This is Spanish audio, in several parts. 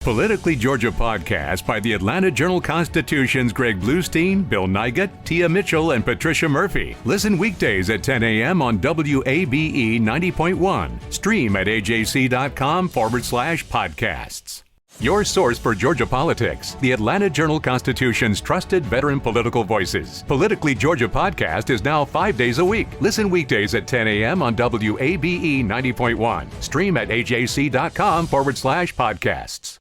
Politically Georgia podcast by the Atlanta Journal-Constitution's Greg Bluestein, Bill Nygut, Tia Mitchell, and Patricia Murphy. Listen weekdays at 10 a.m. on WABE 90.1. Stream at ajc.com/podcasts. Your source for Georgia politics, the Atlanta Journal-Constitution's trusted veteran political voices. Politically Georgia podcast is now 5 days a week. Listen weekdays at 10 a.m. on WABE 90.1. Stream at ajc.com/podcasts.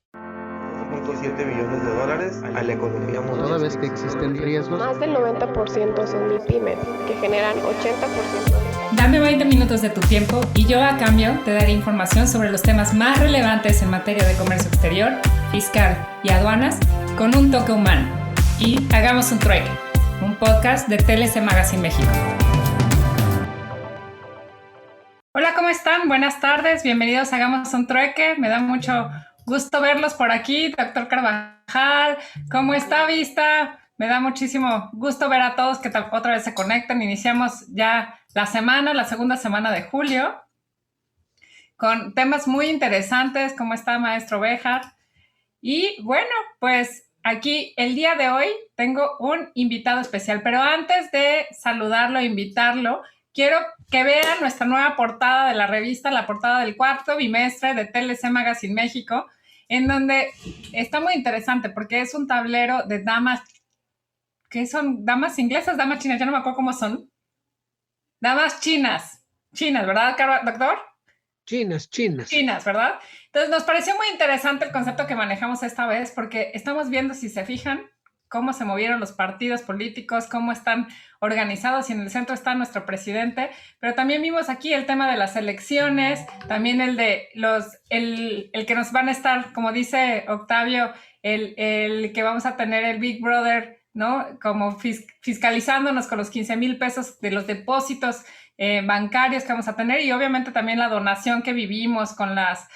7 millones de dólares a la economía mundial. Toda vez que existen riesgos. Más del 90% son MIPYMES, que generan 80% de... Dame 20 minutos de tu tiempo y yo a cambio te daré información sobre los temas más relevantes en materia de comercio exterior, fiscal y aduanas con un toque humano. Y hagamos un trueque, un podcast de TLC Magazine México. Hola, ¿cómo están? Buenas tardes, bienvenidos a Hagamos un trueque. Me da mucho gusto verlos por aquí, doctor Carvajal. ¿Cómo está, Vista? Me da muchísimo gusto ver a todos que otra vez se conectan. Iniciamos ya la segunda semana de julio, con temas muy interesantes. ¿Cómo está, maestro Béjar? Y bueno, pues aquí el día de hoy tengo un invitado especial, pero antes de saludarlo e invitarlo, quiero que vean nuestra nueva portada de la revista, la portada del cuarto bimestre de TLC Magazine México, en donde está muy interesante porque es un tablero de damas, ¿qué son? ¿Damas inglesas? ¿Damas chinas? Ya no me acuerdo cómo son. Damas chinas, ¿verdad, doctor? Chinas. Chinas, ¿verdad? Entonces nos pareció muy interesante el concepto que manejamos esta vez porque estamos viendo, si se fijan, cómo se movieron los partidos políticos, cómo están organizados, y en el centro está nuestro presidente, pero también vimos aquí el tema de las elecciones, también el de el que nos van a estar, como dice Octavio, el que vamos a tener el Big Brother, ¿no? Como fiscalizándonos con los 15,000 pesos de los depósitos bancarios que vamos a tener, y obviamente también la donación que vivimos con las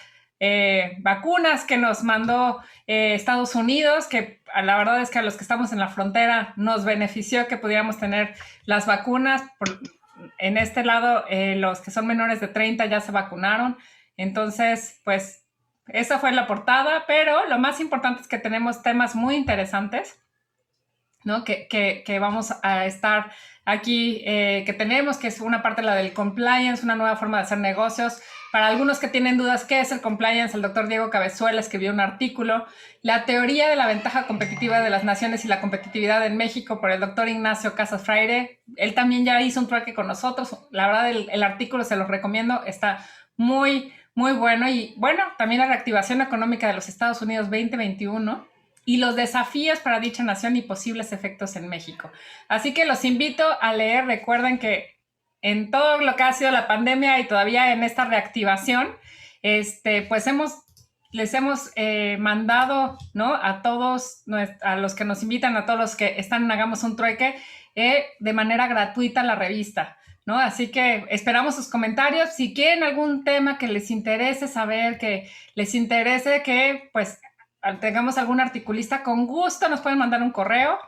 vacunas que nos mandó Estados Unidos, que la verdad es que a los que estamos en la frontera nos benefició que pudiéramos tener las vacunas. En este lado, los que son menores de 30 ya se vacunaron. Entonces, pues, esa fue la portada, pero lo más importante es que tenemos temas muy interesantes, ¿no? Que vamos a estar aquí, que tenemos, que es una parte la del compliance, una nueva forma de hacer negocios. Para algunos que tienen dudas, ¿qué es el compliance? El doctor Diego Cabezuela escribió un artículo, La teoría de la ventaja competitiva de las naciones y la competitividad en México, por el doctor Ignacio Casas Freire. Él también ya hizo un trueque con nosotros. La verdad, el artículo se los recomiendo, está muy, muy bueno. Y bueno, también la reactivación económica de los Estados Unidos 2021 y los desafíos para dicha nación y posibles efectos en México. Así que los invito a leer. Recuerden que en todo lo que ha sido la pandemia y todavía en esta reactivación, pues les hemos mandado, ¿no? A todos, a los que nos invitan, a todos los que están en Hagamos un Trueque, de manera gratuita la revista, ¿no? Así que esperamos sus comentarios. Si quieren algún tema que les interese saber, que les interese que, pues, tengamos algún articulista, con gusto nos pueden mandar un correo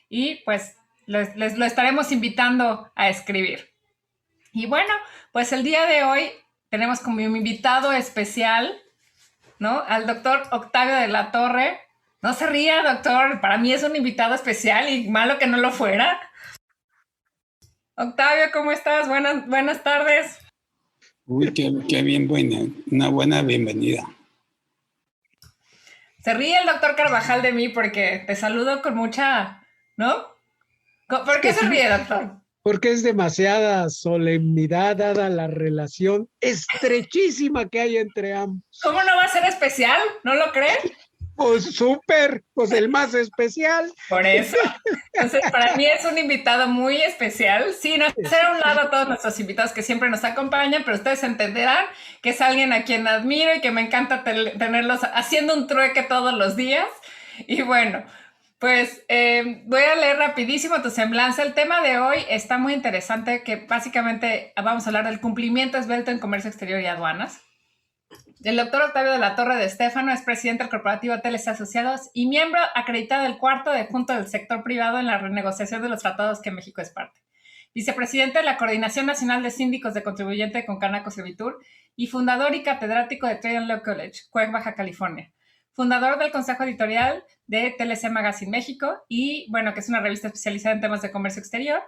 y, pues, les lo estaremos invitando a escribir. Y bueno, pues el día de hoy tenemos como un invitado especial, ¿no? Al doctor Octavio de la Torre. No se ría, doctor, para mí es un invitado especial y malo que no lo fuera. Octavio, ¿cómo estás? Buenas tardes. Uy, qué bien, una buena bienvenida. Se ríe el doctor Carvajal de mí porque te saludo con mucha, ¿no? ¿Por qué se ríe, doctor? Porque es demasiada solemnidad dada la relación estrechísima que hay entre ambos. ¿Cómo no va a ser especial? ¿No lo crees? Pues súper, pues el más especial. Por eso. Entonces, para mí es un invitado muy especial. Sí, no hacer a un lado a todos nuestros invitados que siempre nos acompañan, pero ustedes entenderán que es alguien a quien admiro y que me encanta tenerlos haciendo un trueque todos los días. Y bueno, pues voy a leer rapidísimo tu semblanza. El tema de hoy está muy interesante, que básicamente vamos a hablar del cumplimiento esbelto en comercio exterior y aduanas. El doctor Octavio de la Torre de Estéfano es presidente del corporativo TLC Asociados y miembro acreditado del cuarto de junta del sector privado en la renegociación de los tratados que México es parte. Vicepresidente de la Coordinación Nacional de Síndicos de Contribuyente con Canaco Servitur y fundador y catedrático de Trade and Law College, Cuenca, Baja California. fundador del Consejo Editorial de TLC Magazine México y, bueno, que es una revista especializada en temas de comercio exterior.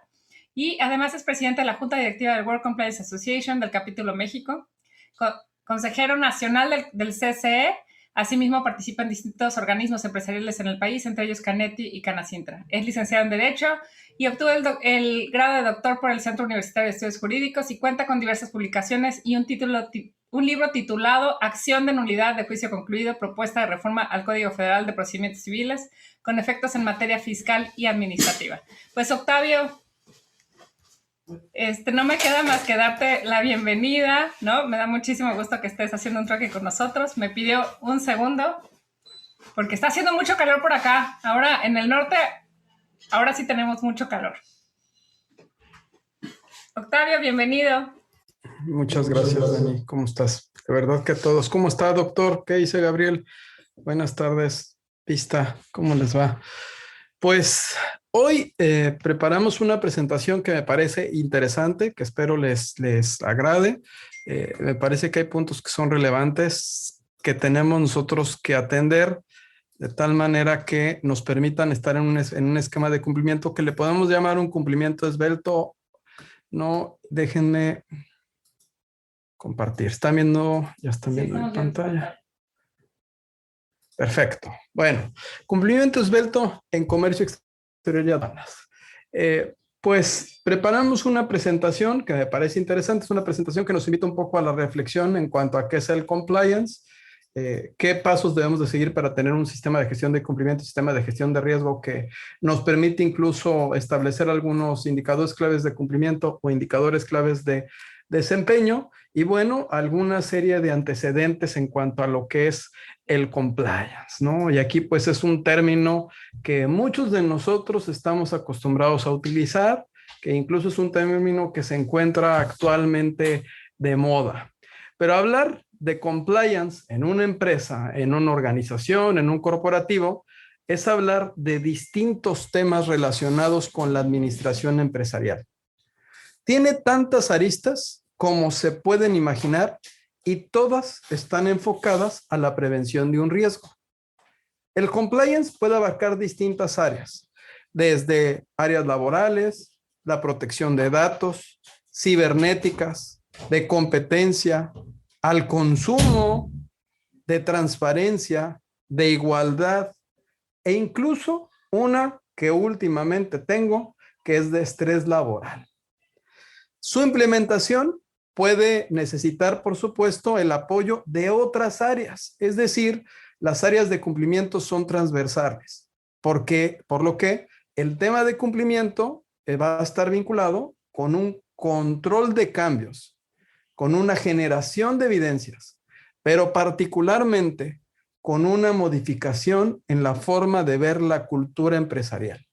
Y además es presidente de la Junta Directiva del World Compliance Association del capítulo México, consejero nacional del CCE. Asimismo, participa en distintos organismos empresariales en el país, entre ellos Canetti y Canacintra. Es licenciado en Derecho y obtuvo el grado de doctor por el Centro Universitario de Estudios Jurídicos y cuenta con diversas publicaciones y un libro titulado Acción de nulidad de juicio concluido, propuesta de reforma al Código Federal de Procedimientos Civiles con efectos en materia fiscal y administrativa. Pues, Octavio, no me queda más que darte la bienvenida, ¿no? Me da muchísimo gusto que estés haciendo un troque con nosotros. Me pidió un segundo, porque está haciendo mucho calor por acá. Ahora, en el norte, ahora sí tenemos mucho calor. Octavio, bienvenido. Muchas gracias, Dani. ¿Cómo estás? De verdad que a todos. ¿Cómo está, doctor? ¿Qué dice Gabriel? Buenas tardes, pista. ¿Cómo les va? Pues hoy preparamos una presentación que me parece interesante, que espero les agrade. Me parece que hay puntos que son relevantes, que tenemos nosotros que atender, de tal manera que nos permitan estar en un esquema de cumplimiento que le podemos llamar un cumplimiento esbelto. No, déjenme compartir. ¿Están viendo? Ya están viendo la pantalla. Perfecto. Bueno, cumplimiento esbelto en comercio exterior y aduanas. Pues preparamos una presentación que me parece interesante. Es una presentación que nos invita un poco a la reflexión en cuanto a qué es el compliance, qué pasos debemos de seguir para tener un sistema de gestión de cumplimiento, sistema de gestión de riesgo que nos permite incluso establecer algunos indicadores claves de cumplimiento o indicadores claves de desempeño y, bueno, alguna serie de antecedentes en cuanto a lo que es el compliance, ¿no? Y aquí pues es un término que muchos de nosotros estamos acostumbrados a utilizar, que incluso es un término que se encuentra actualmente de moda. Pero hablar de compliance en una empresa, en una organización, en un corporativo, es hablar de distintos temas relacionados con la administración empresarial. Tiene tantas aristas como se pueden imaginar y todas están enfocadas a la prevención de un riesgo. El compliance puede abarcar distintas áreas, desde áreas laborales, la protección de datos, cibernéticas, de competencia, al consumo, de transparencia, de igualdad e incluso una que últimamente tengo, que es de estrés laboral. Su implementación puede necesitar, por supuesto, el apoyo de otras áreas, es decir, las áreas de cumplimiento son transversales, por lo que el tema de cumplimiento va a estar vinculado con un control de cambios, con una generación de evidencias, pero particularmente con una modificación en la forma de ver la cultura empresarial.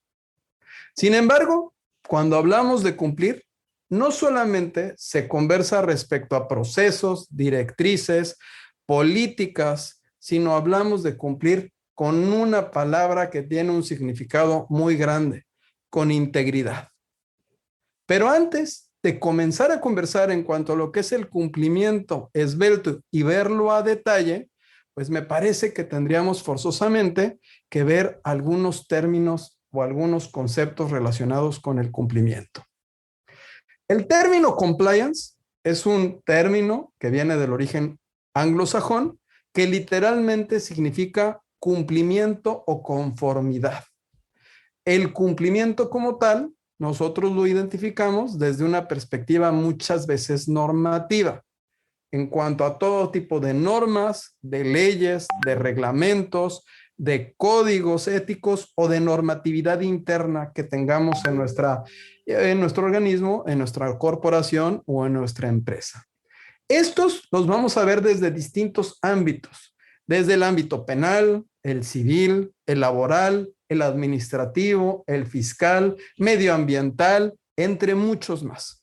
Sin embargo, cuando hablamos de cumplir, no solamente se conversa respecto a procesos, directrices, políticas, sino hablamos de cumplir con una palabra que tiene un significado muy grande, con integridad. Pero antes de comenzar a conversar en cuanto a lo que es el cumplimiento esbelto y verlo a detalle, pues me parece que tendríamos forzosamente que ver algunos términos o algunos conceptos relacionados con el cumplimiento. El término compliance es un término que viene del origen anglosajón que literalmente significa cumplimiento o conformidad. El cumplimiento como tal, nosotros lo identificamos desde una perspectiva muchas veces normativa, en cuanto a todo tipo de normas, de leyes, de reglamentos, de códigos éticos o de normatividad interna que tengamos en nuestro organismo, en nuestra corporación o en nuestra empresa. Estos los vamos a ver desde distintos ámbitos, desde el ámbito penal, el civil, el laboral, el administrativo, el fiscal, medioambiental, entre muchos más.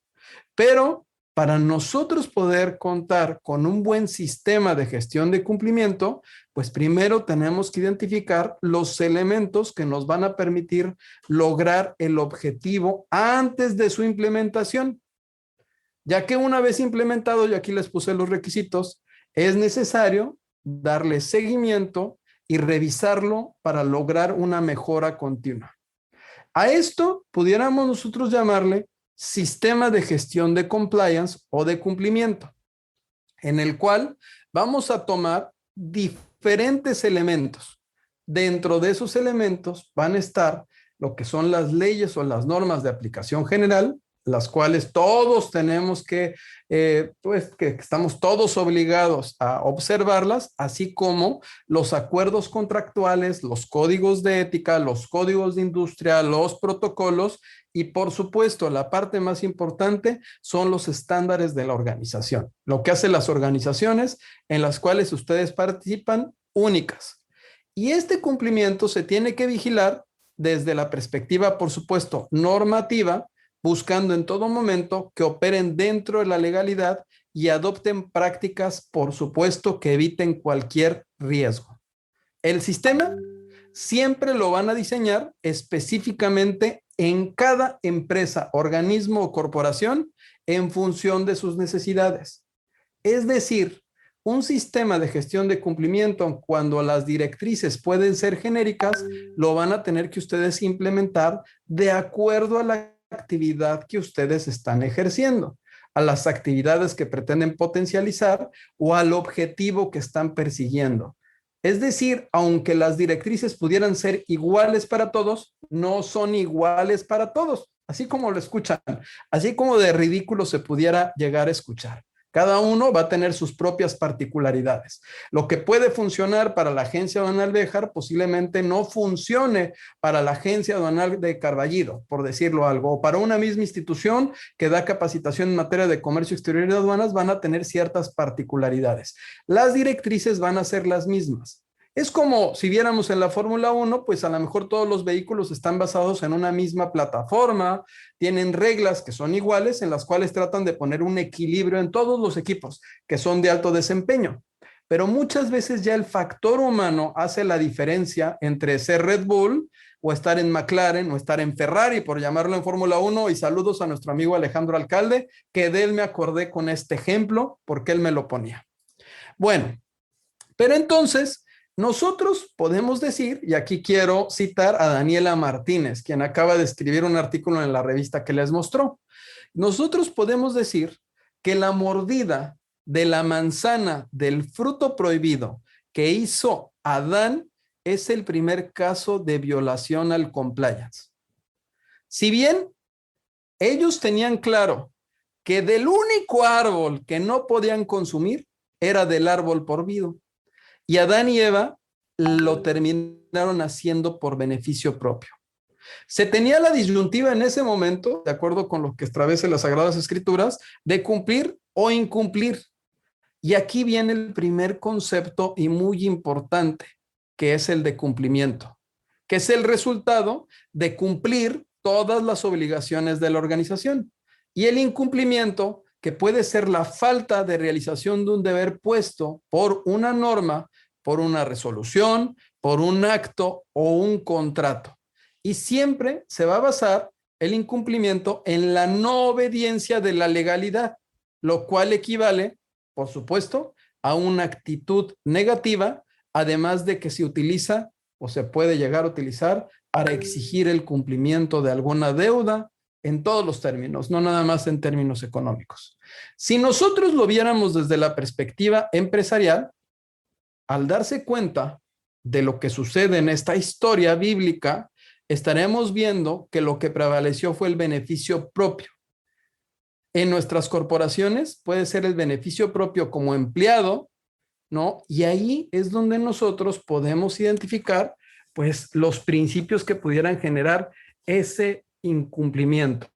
Pero para nosotros poder contar con un buen sistema de gestión de cumplimiento, pues primero tenemos que identificar los elementos que nos van a permitir lograr el objetivo antes de su implementación. Ya que una vez implementado, y aquí les puse los requisitos, es necesario darle seguimiento y revisarlo para lograr una mejora continua. A esto pudiéramos nosotros llamarle sistema de gestión de compliance o de cumplimiento, en el cual vamos a tomar diferentes elementos. Dentro de esos elementos van a estar lo que son las leyes o las normas de aplicación general, las cuales todos tenemos que estamos todos obligados a observarlas, así como los acuerdos contractuales, los códigos de ética, los códigos de industria, los protocolos y, por supuesto, la parte más importante son los estándares de la organización, lo que hacen las organizaciones en las cuales ustedes participan únicas. Y este cumplimiento se tiene que vigilar desde la perspectiva, por supuesto, normativa, buscando en todo momento que operen dentro de la legalidad y adopten prácticas, por supuesto, que eviten cualquier riesgo. El sistema siempre lo van a diseñar específicamente en cada empresa, organismo o corporación en función de sus necesidades. Es decir, un sistema de gestión de cumplimiento, cuando las directrices pueden ser genéricas, lo van a tener que ustedes implementar de acuerdo a la actividad que ustedes están ejerciendo, a las actividades que pretenden potencializar o al objetivo que están persiguiendo. Es decir, aunque las directrices pudieran ser iguales para todos, no son iguales para todos, así como lo escuchan, así como de ridículo se pudiera llegar a escuchar. Cada uno va a tener sus propias particularidades. Lo que puede funcionar para la Agencia Aduanal Béjar posiblemente no funcione para la Agencia Aduanal de Carballido, por decirlo algo, o para una misma institución que da capacitación en materia de comercio exterior y de aduanas van a tener ciertas particularidades. Las directrices van a ser las mismas. Es como si viéramos en la Fórmula 1, pues a lo mejor todos los vehículos están basados en una misma plataforma, tienen reglas que son iguales en las cuales tratan de poner un equilibrio en todos los equipos que son de alto desempeño. Pero muchas veces ya el factor humano hace la diferencia entre ser Red Bull o estar en McLaren o estar en Ferrari, por llamarlo en Fórmula 1, y saludos a nuestro amigo Alejandro Alcalde, que de él me acordé con este ejemplo porque él me lo ponía. Bueno, pero entonces nosotros podemos decir, y aquí quiero citar a Daniela Martínez, quien acaba de escribir un artículo en la revista que les mostró. Nosotros podemos decir que la mordida de la manzana del fruto prohibido que hizo Adán es el primer caso de violación al compliance. Si bien ellos tenían claro que del único árbol que no podían consumir era del árbol prohibido, y Adán y Eva lo terminaron haciendo por beneficio propio. Se tenía la disyuntiva en ese momento, de acuerdo con lo que establece las Sagradas Escrituras, de cumplir o incumplir. Y aquí viene el primer concepto y muy importante, que es el de cumplimiento, que es el resultado de cumplir todas las obligaciones de la organización. Y el incumplimiento, que puede ser la falta de realización de un deber puesto por una norma, por una resolución, por un acto o un contrato. Y siempre se va a basar el incumplimiento en la no obediencia de la legalidad, lo cual equivale, por supuesto, a una actitud negativa, además de que se utiliza o se puede llegar a utilizar para exigir el cumplimiento de alguna deuda, en todos los términos, no nada más en términos económicos. Si nosotros lo viéramos desde la perspectiva empresarial, al darse cuenta de lo que sucede en esta historia bíblica, estaremos viendo que lo que prevaleció fue el beneficio propio. En nuestras corporaciones puede ser el beneficio propio como empleado, ¿no? Y ahí es donde nosotros podemos identificar, pues, los principios que pudieran generar ese incumplimiento,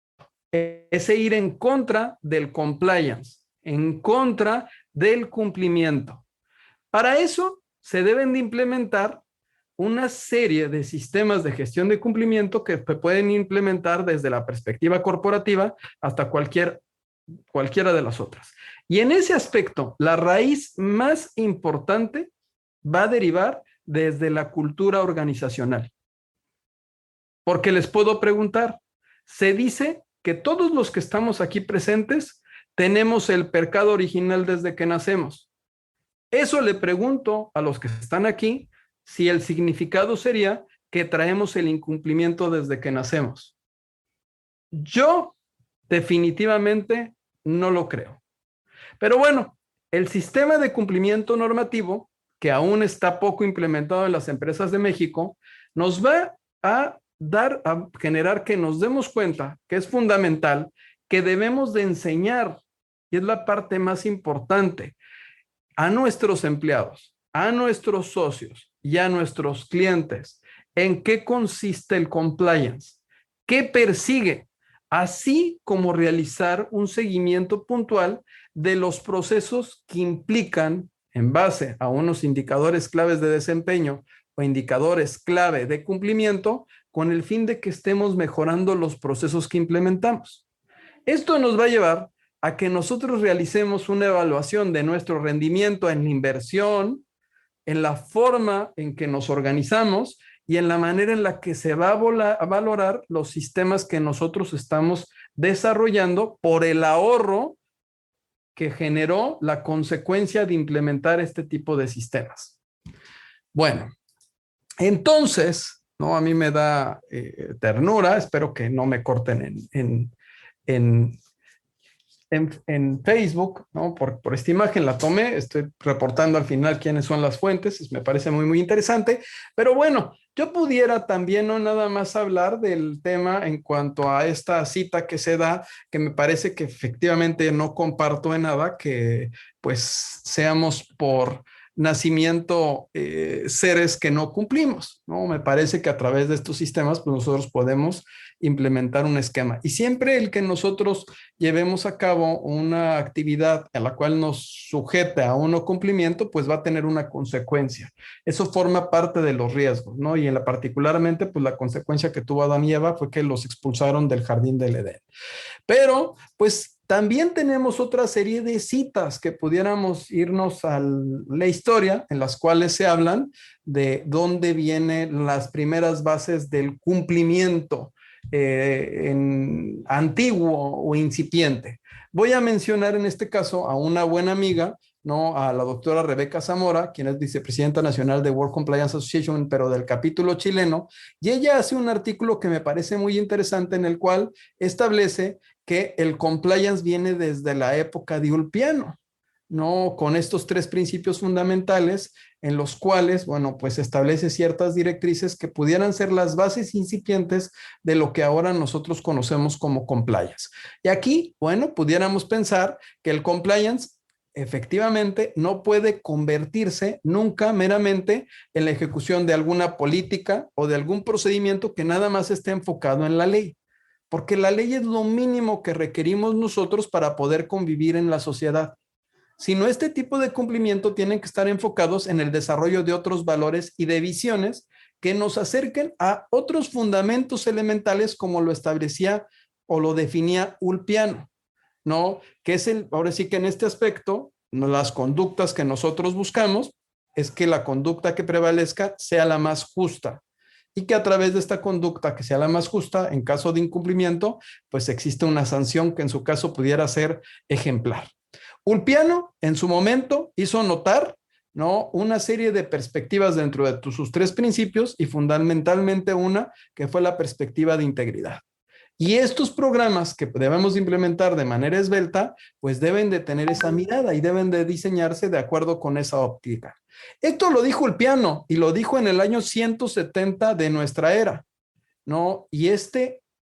ese ir en contra del compliance, en contra del cumplimiento. Para eso se deben de implementar una serie de sistemas de gestión de cumplimiento que pueden implementar desde la perspectiva corporativa hasta cualquiera de las otras. Y en ese aspecto, la raíz más importante va a derivar desde la cultura organizacional. Porque les puedo preguntar, se dice que todos los que estamos aquí presentes tenemos el pecado original desde que nacemos. Eso le pregunto a los que están aquí, si el significado sería que traemos el incumplimiento desde que nacemos. Yo definitivamente no lo creo. Pero bueno, el sistema de cumplimiento normativo, que aún está poco implementado en las empresas de México, nos va a generar que nos demos cuenta que es fundamental, que debemos de enseñar, y es la parte más importante, a nuestros empleados, a nuestros socios y a nuestros clientes en qué consiste el compliance, qué persigue, así como realizar un seguimiento puntual de los procesos que implican, en base a unos indicadores claves de desempeño o indicadores clave de cumplimiento, con el fin de que estemos mejorando los procesos que implementamos. Esto nos va a llevar a que nosotros realicemos una evaluación de nuestro rendimiento en la inversión, en la forma en que nos organizamos y en la manera en la que se va a valorar los sistemas que nosotros estamos desarrollando por el ahorro que generó la consecuencia de implementar este tipo de sistemas. Bueno, entonces, ¿no? A mí me da ternura, espero que no me corten en Facebook, ¿no? Por esta imagen la tomé, estoy reportando al final quiénes son las fuentes, me parece muy, muy interesante, pero bueno, yo pudiera también no nada más hablar del tema en cuanto a esta cita que se da, que me parece que efectivamente no comparto en nada, que pues seamos por nacimiento seres que no cumplimos, ¿no? Me parece que a través de estos sistemas pues nosotros podemos implementar un esquema. Y siempre el que nosotros llevemos a cabo una actividad a la cual nos sujete a un no cumplimiento, pues va a tener una consecuencia. Eso forma parte de los riesgos, ¿no? Y en la particularmente, pues la consecuencia que tuvo Adán y Eva fue que los expulsaron del jardín del Edén. Pero, pues, también tenemos otra serie de citas que pudiéramos irnos a la historia, en las cuales se hablan de dónde vienen las primeras bases del cumplimiento en antiguo o incipiente. Voy a mencionar en este caso a una buena amiga, ¿no? A la doctora Rebeca Zamora, quien es vicepresidenta nacional de World Compliance Association, pero del capítulo chileno, y ella hace un artículo que me parece muy interesante en el cual establece que el compliance viene desde la época de Ulpiano, ¿no? Con estos tres principios fundamentales en los cuales, bueno, pues establece ciertas directrices que pudieran ser las bases incipientes de lo que ahora nosotros conocemos como compliance. Y aquí, bueno, pudiéramos pensar que el compliance efectivamente no puede convertirse nunca meramente en la ejecución de alguna política o de algún procedimiento que nada más esté enfocado en la ley, porque la ley es lo mínimo que requerimos nosotros para poder convivir en la sociedad. Sino este tipo de cumplimiento tienen que estar enfocados en el desarrollo de otros valores y de visiones que nos acerquen a otros fundamentos elementales como lo establecía o lo definía Ulpiano, ¿no? Que es ahora sí que en este aspecto, las conductas que nosotros buscamos es que la conducta que prevalezca sea la más justa y que a través de esta conducta que sea la más justa, en caso de incumplimiento, pues existe una sanción que en su caso pudiera ser ejemplar. Ulpiano en su momento hizo notar, ¿no?, una serie de perspectivas dentro de sus tres principios y fundamentalmente una que fue la perspectiva de integridad. Y estos programas que debemos implementar de manera esbelta, pues deben de tener esa mirada y deben de diseñarse de acuerdo con esa óptica. Esto lo dijo Ulpiano y lo dijo en el año 170 de nuestra era, ¿no? Y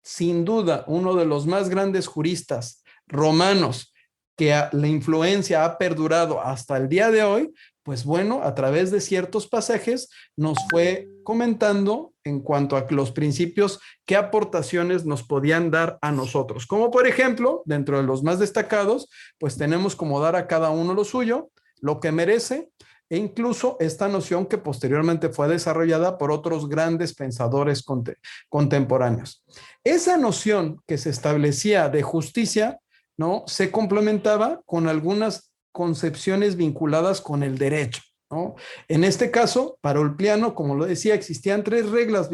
sin duda, uno de los más grandes juristas romanos que la influencia ha perdurado hasta el día de hoy, pues bueno, a través de ciertos pasajes nos fue comentando en cuanto a los principios, qué aportaciones nos podían dar a nosotros. Como por ejemplo, dentro de los más destacados, pues tenemos como dar a cada uno lo suyo, lo que merece, e incluso esta noción que posteriormente fue desarrollada por otros grandes pensadores contemporáneos. Esa noción que se establecía de justicia, ¿no?, se complementaba con algunas concepciones vinculadas con el derecho, ¿no? En este caso, para Ulpiano, como lo decía, existían tres reglas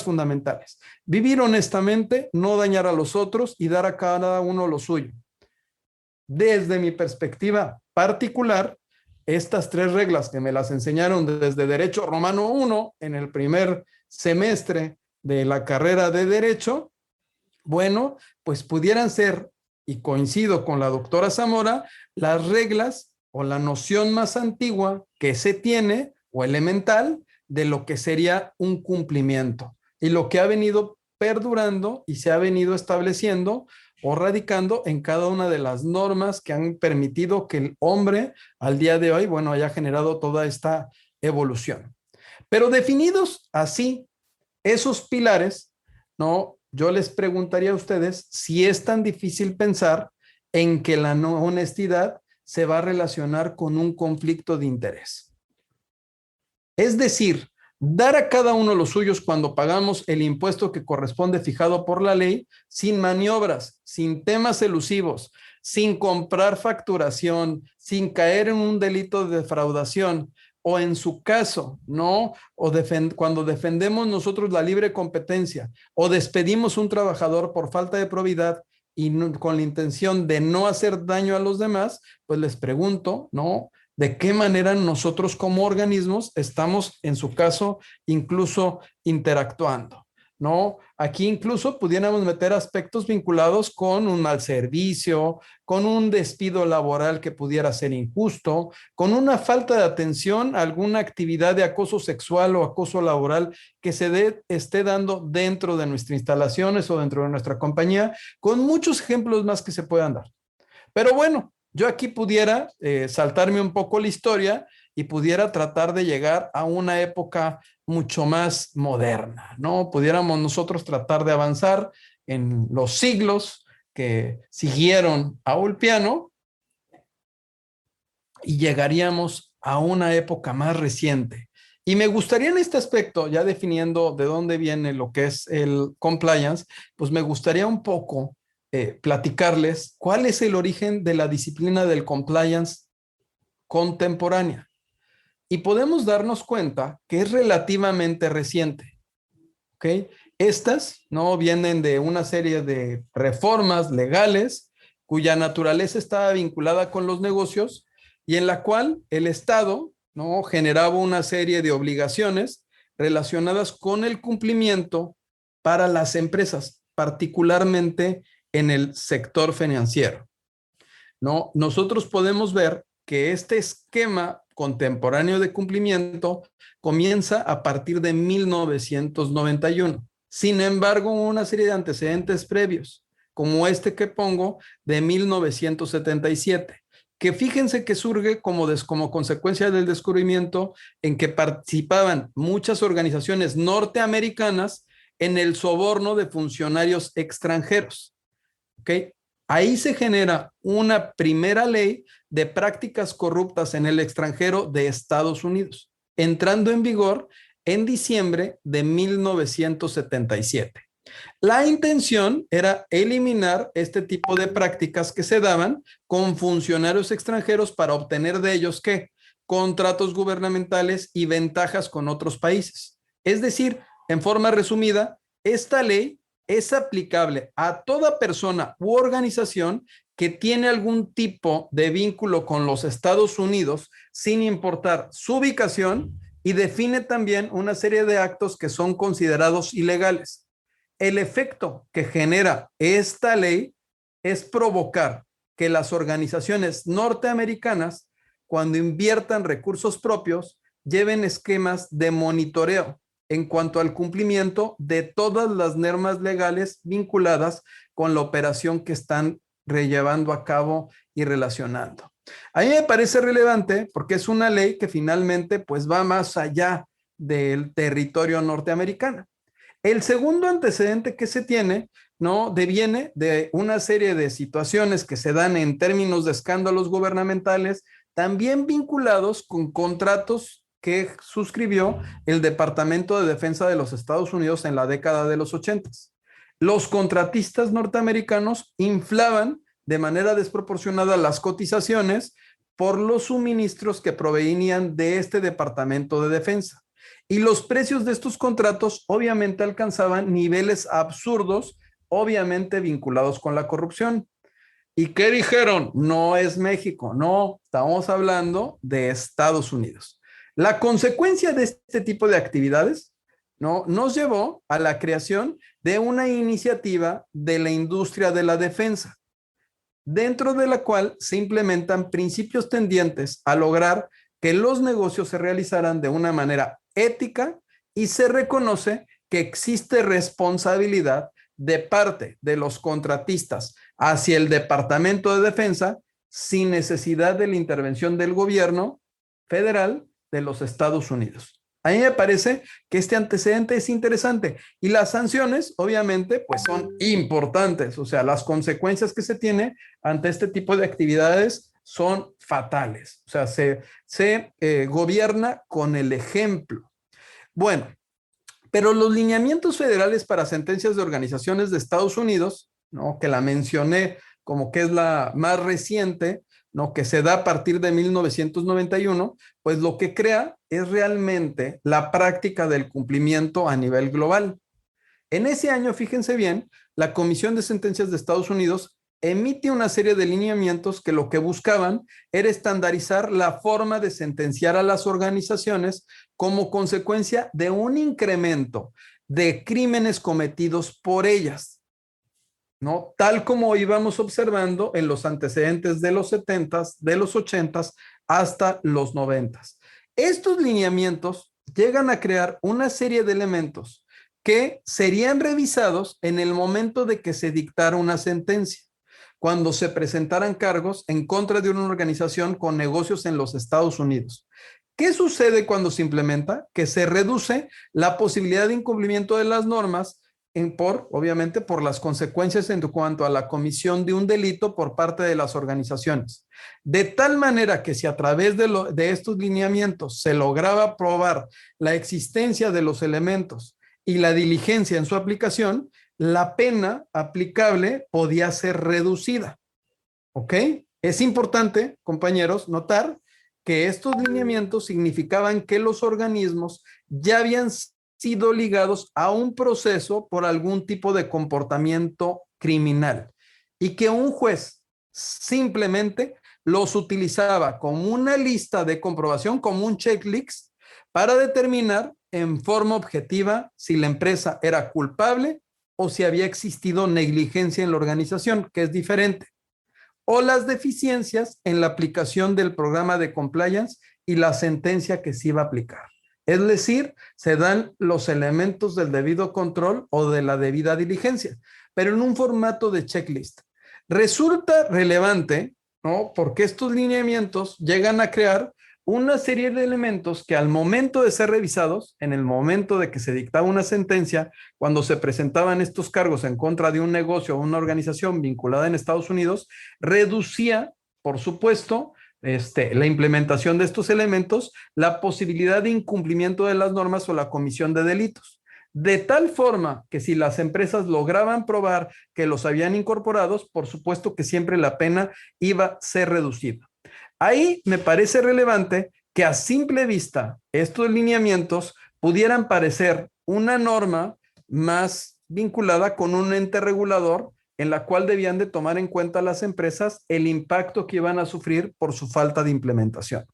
fundamentales: vivir honestamente, no dañar a los otros y dar a cada uno lo suyo. Desde mi perspectiva particular, estas 3 reglas que me las enseñaron desde Derecho Romano 1 en el primer semestre de la carrera de Derecho, bueno, pues pudieran ser, y coincido con la doctora Zamora, las reglas o la noción más antigua que se tiene o elemental de lo que sería un cumplimiento y lo que ha venido perdurando y se ha venido estableciendo o radicando en cada una de las normas que han permitido que el hombre al día de hoy, bueno, haya generado toda esta evolución. Pero definidos así, esos pilares, ¿no? Yo les preguntaría a ustedes si es tan difícil pensar en que la no honestidad se va a relacionar con un conflicto de interés. Es decir, dar a cada uno los suyos cuando pagamos el impuesto que corresponde fijado por la ley, sin maniobras, sin temas elusivos, sin comprar facturación, sin caer en un delito de defraudación, o en su caso, ¿no? O cuando defendemos nosotros la libre competencia, o despedimos un trabajador por falta de probidad y con la intención de no hacer daño a los demás, pues les pregunto, ¿no? ¿De qué manera nosotros como organismos estamos, en su caso, incluso interactuando? ¿No? Aquí incluso pudiéramos meter aspectos vinculados con un mal servicio, con un despido laboral que pudiera ser injusto, con una falta de atención a alguna actividad de acoso sexual o acoso laboral que esté dando dentro de nuestras instalaciones o dentro de nuestra compañía, con muchos ejemplos más que se puedan dar. Pero bueno, yo aquí pudiera saltarme un poco la historia y pudiera tratar de llegar a una época mucho más moderna, ¿no? Pudiéramos nosotros tratar de avanzar en los siglos que siguieron a Ulpiano y llegaríamos a una época más reciente. Y me gustaría en este aspecto, ya definiendo de dónde viene lo que es el compliance, pues me gustaría un poco platicarles cuál es el origen de la disciplina del compliance contemporánea. Y podemos darnos cuenta que es relativamente reciente. ¿Ok? Estas, ¿no? Vienen de una serie de reformas legales cuya naturaleza estaba vinculada con los negocios y en la cual el Estado, ¿no? Generaba una serie de obligaciones relacionadas con el cumplimiento para las empresas, particularmente en el sector financiero, ¿no? Nosotros podemos ver que este esquema contemporáneo de cumplimiento comienza a partir de 1991. Sin embargo, una serie de antecedentes previos, como este que pongo de 1977, que fíjense que surge como consecuencia del descubrimiento en que participaban muchas organizaciones norteamericanas en el soborno de funcionarios extranjeros. ¿Ok? Ahí se genera una primera ley de prácticas corruptas en el extranjero de Estados Unidos, entrando en vigor en diciembre de 1977. La intención era eliminar este tipo de prácticas que se daban con funcionarios extranjeros para obtener de ellos, ¿qué? Contratos gubernamentales y ventajas con otros países. Es decir, en forma resumida, esta ley es aplicable a toda persona u organización que tiene algún tipo de vínculo con los Estados Unidos, sin importar su ubicación, y define también una serie de actos que son considerados ilegales. El efecto que genera esta ley es provocar que las organizaciones norteamericanas, cuando inviertan recursos propios, lleven esquemas de monitoreo en cuanto al cumplimiento de todas las normas legales vinculadas con la operación que están llevando a cabo y relacionando. A mí me parece relevante porque es una ley que finalmente pues va más allá del territorio norteamericano. El segundo antecedente que se tiene, ¿no? Deviene de una serie de situaciones que se dan en términos de escándalos gubernamentales, también vinculados con contratos que suscribió el Departamento de Defensa de los Estados Unidos en la década de los 80. Los contratistas norteamericanos inflaban de manera desproporcionada las cotizaciones por los suministros que provenían de este Departamento de Defensa. Y los precios de estos contratos obviamente alcanzaban niveles absurdos, obviamente vinculados con la corrupción. ¿Y qué dijeron? No es México, no, estamos hablando de Estados Unidos. La consecuencia de este tipo de actividades, ¿no?, nos llevó a la creación de una iniciativa de la industria de la defensa, dentro de la cual se implementan principios tendientes a lograr que los negocios se realizaran de una manera ética y se reconoce que existe responsabilidad de parte de los contratistas hacia el Departamento de Defensa sin necesidad de la intervención del gobierno federal de los Estados Unidos. A mí me parece que este antecedente es interesante y las sanciones, obviamente, pues son importantes. O sea, las consecuencias que se tiene ante este tipo de actividades son fatales. O sea, se gobierna con el ejemplo. Bueno, pero los lineamientos federales para sentencias de organizaciones de Estados Unidos, ¿no?, que la mencioné como que es la más reciente, ¿no?, que se da a partir de 1991, pues lo que crea es realmente la práctica del cumplimiento a nivel global. En ese año, fíjense bien, la Comisión de Sentencias de Estados Unidos emite una serie de lineamientos que lo que buscaban era estandarizar la forma de sentenciar a las organizaciones como consecuencia de un incremento de crímenes cometidos por ellas, ¿no?, tal como íbamos observando en los antecedentes de los 70s, de los 80s hasta los 90s. Estos lineamientos llegan a crear una serie de elementos que serían revisados en el momento de que se dictara una sentencia, cuando se presentaran cargos en contra de una organización con negocios en los Estados Unidos. ¿Qué sucede cuando se implementa? Que se reduce la posibilidad de incumplimiento de las normas obviamente, por las consecuencias en cuanto a la comisión de un delito por parte de las organizaciones. De tal manera que si a través de estos lineamientos se lograba probar la existencia de los elementos y la diligencia en su aplicación, la pena aplicable podía ser reducida. ¿Ok? Es importante, compañeros, notar que estos lineamientos significaban que los organismos ya habían sido ligados a un proceso por algún tipo de comportamiento criminal y que un juez simplemente los utilizaba como una lista de comprobación, como un checklist, para determinar en forma objetiva si la empresa era culpable o si había existido negligencia en la organización, que es diferente, o las deficiencias en la aplicación del programa de compliance y la sentencia que se iba a aplicar. Es decir, se dan los elementos del debido control o de la debida diligencia, pero en un formato de checklist. Resulta relevante, ¿no?, porque estos lineamientos llegan a crear una serie de elementos que al momento de ser revisados, en el momento de que se dictaba una sentencia, cuando se presentaban estos cargos en contra de un negocio o una organización vinculada en Estados Unidos, reducía, por supuesto, la implementación de estos elementos, la posibilidad de incumplimiento de las normas o la comisión de delitos. De tal forma que si las empresas lograban probar que los habían incorporado, por supuesto que siempre la pena iba a ser reducida. Ahí me parece relevante que a simple vista estos lineamientos pudieran parecer una norma más vinculada con un ente regulador en la cual debían de tomar en cuenta las empresas el impacto que iban a sufrir por su falta de implementación.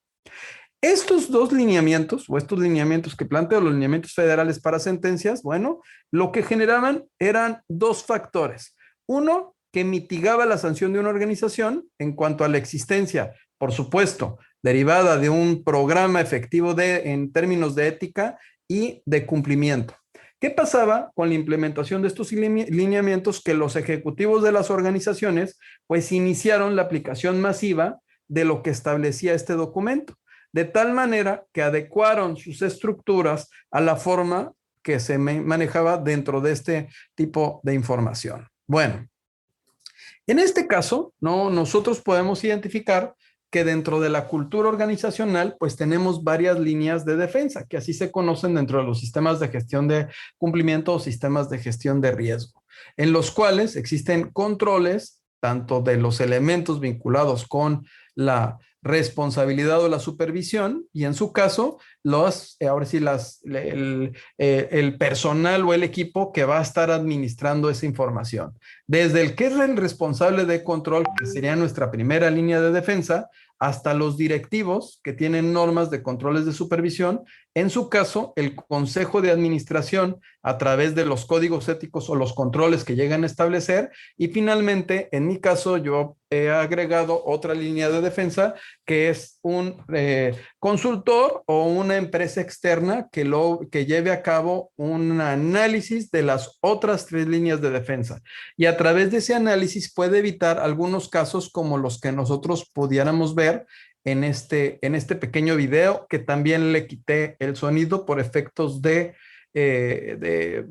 Estos dos lineamientos, o estos lineamientos que planteo, los lineamientos federales para sentencias, bueno, lo que generaban eran dos factores. Uno, que mitigaba la sanción de una organización en cuanto a la existencia, por supuesto, derivada de un programa efectivo en términos de ética y de cumplimiento. ¿Qué pasaba con la implementación de estos lineamientos? Que los ejecutivos de las organizaciones pues iniciaron la aplicación masiva de lo que establecía este documento, de tal manera que adecuaron sus estructuras a la forma que se manejaba dentro de este tipo de información. Bueno, en este caso, ¿no?, nosotros podemos identificar que dentro de la cultura organizacional, pues tenemos varias líneas de defensa, que así se conocen dentro de los sistemas de gestión de cumplimiento o sistemas de gestión de riesgo, en los cuales existen controles tanto de los elementos vinculados con la responsabilidad o la supervisión, y en su caso, el personal o el equipo que va a estar administrando esa información. Desde el que es el responsable de control, que sería nuestra primera línea de defensa, hasta los directivos que tienen normas de controles de supervisión, en su caso, el consejo de administración a través de los códigos éticos o los controles que llegan a establecer, y finalmente, en mi caso, yo he agregado otra línea de defensa que es un consultor o una empresa externa que lleve a cabo un análisis de las otras 3 líneas de defensa, y a través de ese análisis puede evitar algunos casos como los que nosotros pudiéramos ver en este pequeño video, que también le quité el sonido por efectos de que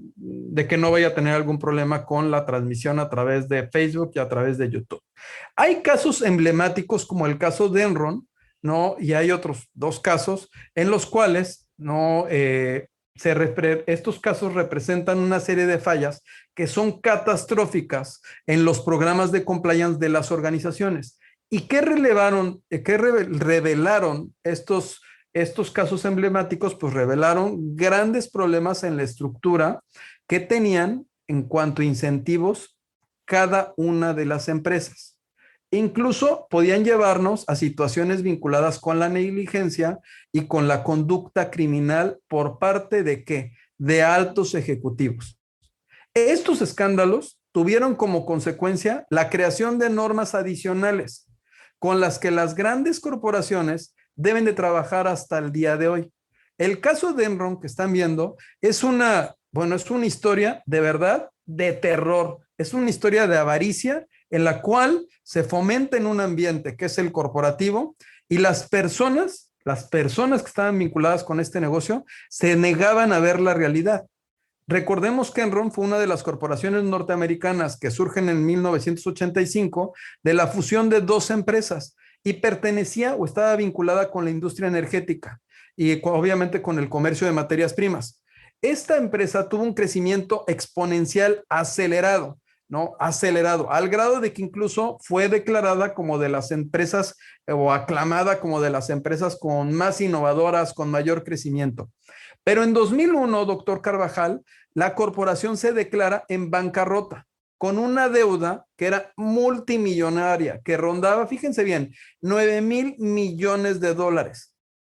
no vaya a tener algún problema con la transmisión a través de Facebook y a través de YouTube. Hay casos emblemáticos como el caso de Enron, ¿no? Y hay otros 2 casos en los cuales, ¿no? Estos casos representan una serie de fallas que son catastróficas en los programas de compliance de las organizaciones. ¿Y qué revelaron estos casos emblemáticos? Pues revelaron grandes problemas en la estructura que tenían en cuanto a incentivos cada una de las empresas. Incluso podían llevarnos a situaciones vinculadas con la negligencia y con la conducta criminal por parte de ¿qué? De altos ejecutivos. Estos escándalos tuvieron como consecuencia la creación de normas adicionales con las que las grandes corporaciones deben de trabajar hasta el día de hoy. El caso de Enron que están viendo es una historia de verdad de terror. Es una historia de avaricia en la cual se fomenta en un ambiente que es el corporativo, y las personas que estaban vinculadas con este negocio se negaban a ver la realidad. Recordemos que Enron fue una de las corporaciones norteamericanas que surgen en 1985 de la fusión de 2 empresas, y pertenecía o estaba vinculada con la industria energética y obviamente con el comercio de materias primas. Esta empresa tuvo un crecimiento exponencial acelerado, ¿no? Acelerado, al grado de que incluso fue declarada como de las empresas o aclamada como de las empresas con más innovadoras, con mayor crecimiento. Pero en 2001, doctor Carvajal, la corporación se declara en bancarrota, con una deuda que era multimillonaria, que rondaba, fíjense bien, $9,000 millones.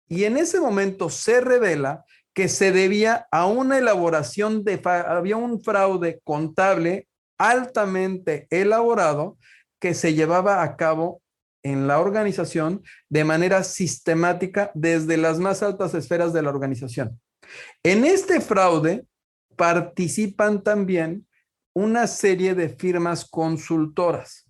Y en ese momento se revela que se debía a una elaboración había un fraude contable altamente elaborado que se llevaba a cabo en la organización de manera sistemática desde las más altas esferas de la organización. En este fraude participan también una serie de firmas consultoras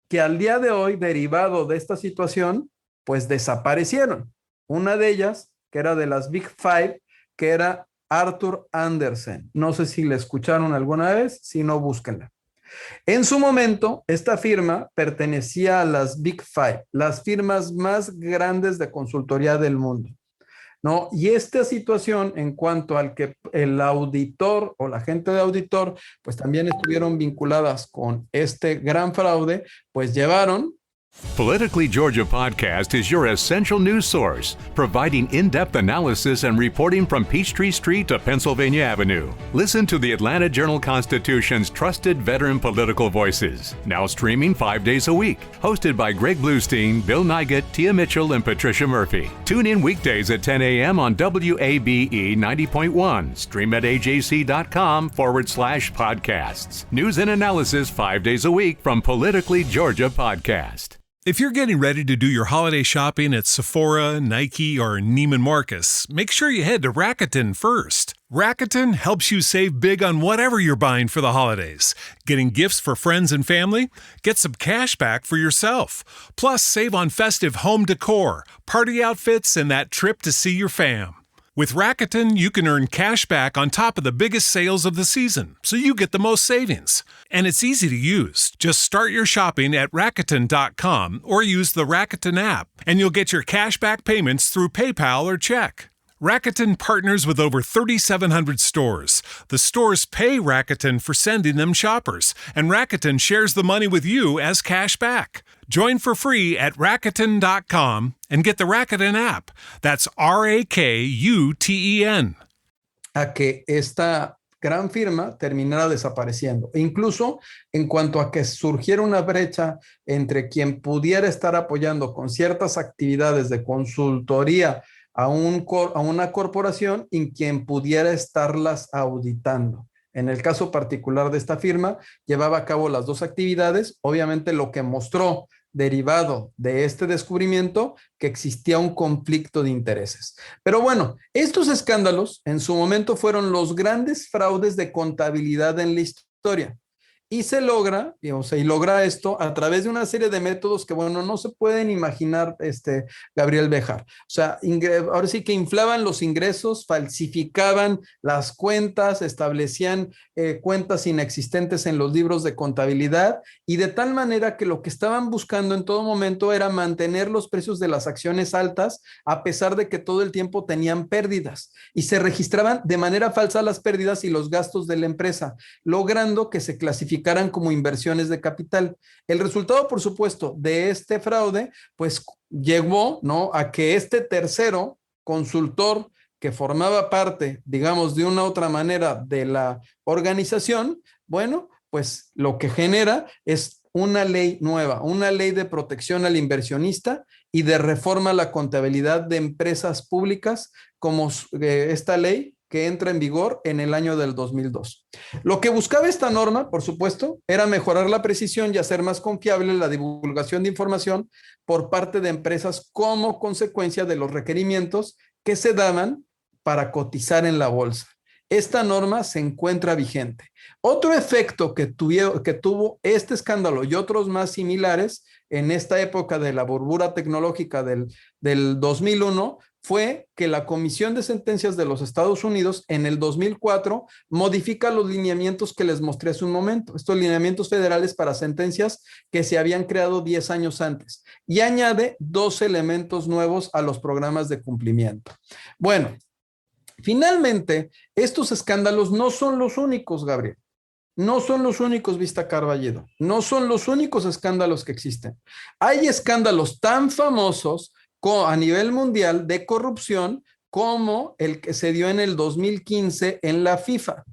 que al día de hoy, derivado de esta situación, pues desaparecieron. Una de ellas, que era de las Big Five, que era Arthur Andersen. No sé si la escucharon alguna vez, si no, búsquenla. En su momento, esta firma pertenecía a las Big Five, las firmas más grandes de consultoría del mundo, ¿no? Y esta situación, en cuanto al que el auditor o la gente de auditor, pues también estuvieron vinculadas con este gran fraude, pues llevaron. Politically Georgia Podcast is your essential news source, providing in-depth analysis and reporting from Peachtree Street to Pennsylvania Avenue. Listen to the Atlanta Journal-Constitution's trusted veteran political voices, now streaming 5 days a week. Hosted by Greg Bluestein, Bill Nygut, Tia Mitchell, and Patricia Murphy. Tune in weekdays at 10 a.m. on WABE 90.1. Stream at ajc.com/podcasts. News and analysis 5 days a week from Politically Georgia Podcast. If you're getting ready to do your holiday shopping at Sephora, Nike, or Neiman Marcus, make sure you head to Rakuten first. Rakuten helps you save big on whatever you're buying for the holidays. Getting gifts for friends and family? Get some cash back for yourself. Plus, save on festive home decor, party outfits, and that trip to see your fam. With Rakuten, you can earn cash back on top of the biggest sales of the season, so you get the most savings. And it's easy to use. Just start your shopping at Rakuten.com or use the Rakuten app, and you'll get your cash back payments through PayPal or check. Rakuten partners with over 3,700 stores. The stores pay Rakuten for sending them shoppers, and Rakuten shares the money with you as cash back. Join for free at Rakuten.com and get the Rakuten app. That's RAKUTEN. A que esta gran firma terminara desapareciendo. E incluso en cuanto a que surgiera una brecha entre quien pudiera estar apoyando con ciertas actividades de consultoría a una corporación y quien pudiera estarlas auditando. En el caso particular de esta firma, llevaba a cabo las dos actividades. Obviamente lo que mostró derivado de este descubrimiento que existía un conflicto de intereses. Pero bueno, estos escándalos en su momento fueron los grandes fraudes de contabilidad en la historia. Y se logra, y logra esto a través de una serie de métodos que, bueno, no se pueden imaginar, Gabriel Béjar. O sea, ahora sí que inflaban los ingresos, falsificaban las cuentas, establecían cuentas inexistentes en los libros de contabilidad, y de tal manera que lo que estaban buscando en todo momento era mantener los precios de las acciones altas, a pesar de que todo el tiempo tenían pérdidas, y se registraban de manera falsa las pérdidas y los gastos de la empresa, logrando que se clasificaran como inversiones de capital. El resultado, por supuesto, de este fraude, pues llegó, ¿no?, a que este tercero consultor que formaba parte, digamos, de una u otra manera de la organización, bueno, pues lo que genera es una ley nueva, una ley de protección al inversionista y de reforma a la contabilidad de empresas públicas, como esta ley que entra en vigor en el año del 2002. Lo que buscaba esta norma, por supuesto, era mejorar la precisión y hacer más confiable la divulgación de información por parte de empresas como consecuencia de los requerimientos que se daban para cotizar en la bolsa. Esta norma se encuentra vigente. Otro efecto que tuvo este escándalo y otros más similares en esta época de la burbuja tecnológica del 2001 fue que la Comisión de Sentencias de los Estados Unidos en el 2004 modifica los lineamientos que les mostré hace un momento, estos lineamientos federales para sentencias que se habían creado 10 años antes, y añade 2 elementos nuevos a los programas de cumplimiento. Bueno, finalmente, estos escándalos no son los únicos, Gabriel. No son los únicos, Vista Carballido. No son los únicos escándalos que existen. Hay escándalos tan famosos a nivel mundial de corrupción como el que se dio en el 2015 en la FIFA,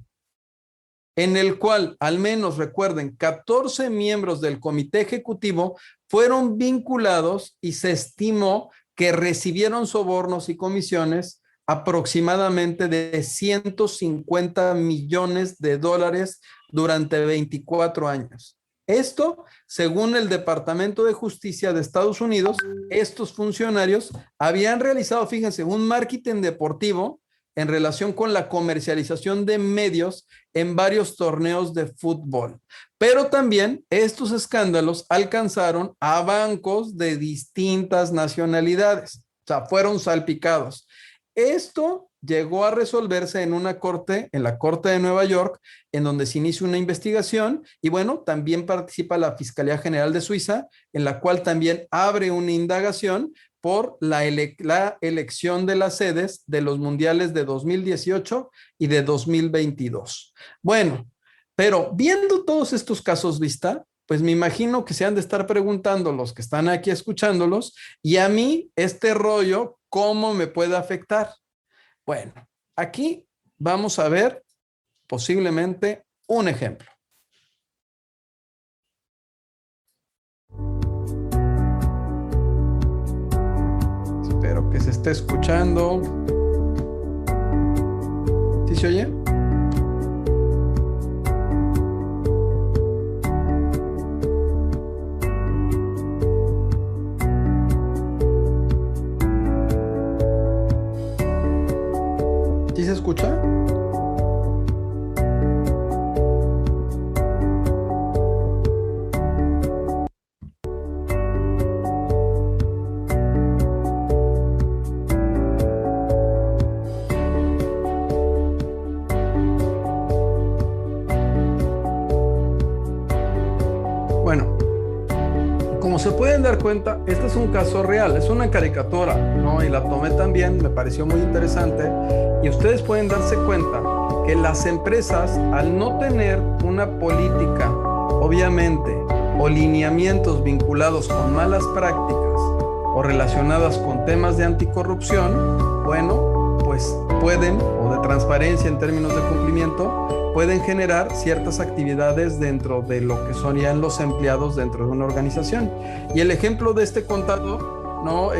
en el cual, al menos recuerden, 14 miembros del comité ejecutivo fueron vinculados y se estimó que recibieron sobornos y comisiones aproximadamente de 150 millones de dólares durante 24 años. Esto, según el Departamento de Justicia de Estados Unidos, estos funcionarios habían realizado, fíjense, un marketing deportivo en relación con la comercialización de medios en varios torneos de fútbol. Pero también estos escándalos alcanzaron a bancos de distintas nacionalidades, o sea, fueron salpicados. Esto llegó a resolverse en una corte, en la Corte de Nueva York, en donde se inicia una investigación, y bueno, también participa la Fiscalía General de Suiza, en la cual también abre una indagación por la elección de las sedes de los mundiales de 2018 y de 2022. Bueno, pero viendo todos estos casos, Vista, pues me imagino que se han de estar preguntando los que están aquí escuchándolos, y a mí este rollo, ¿cómo me puede afectar? Bueno, aquí vamos a ver posiblemente un ejemplo. Espero que se esté escuchando. ¿Sí se oye? ¿Sí se escucha? se pueden dar cuenta, este es un caso real, es una caricatura, ¿no? Y la tomé también, me pareció muy interesante. Y ustedes pueden darse cuenta que las empresas, al no tener una política, obviamente, o lineamientos vinculados con malas prácticas o relacionadas con temas de anticorrupción, bueno, pues pueden, o de transparencia en términos de cumplimiento, pueden generar ciertas actividades dentro de lo que son ya los empleados dentro de una organización. Y el ejemplo de este contador, ¿no?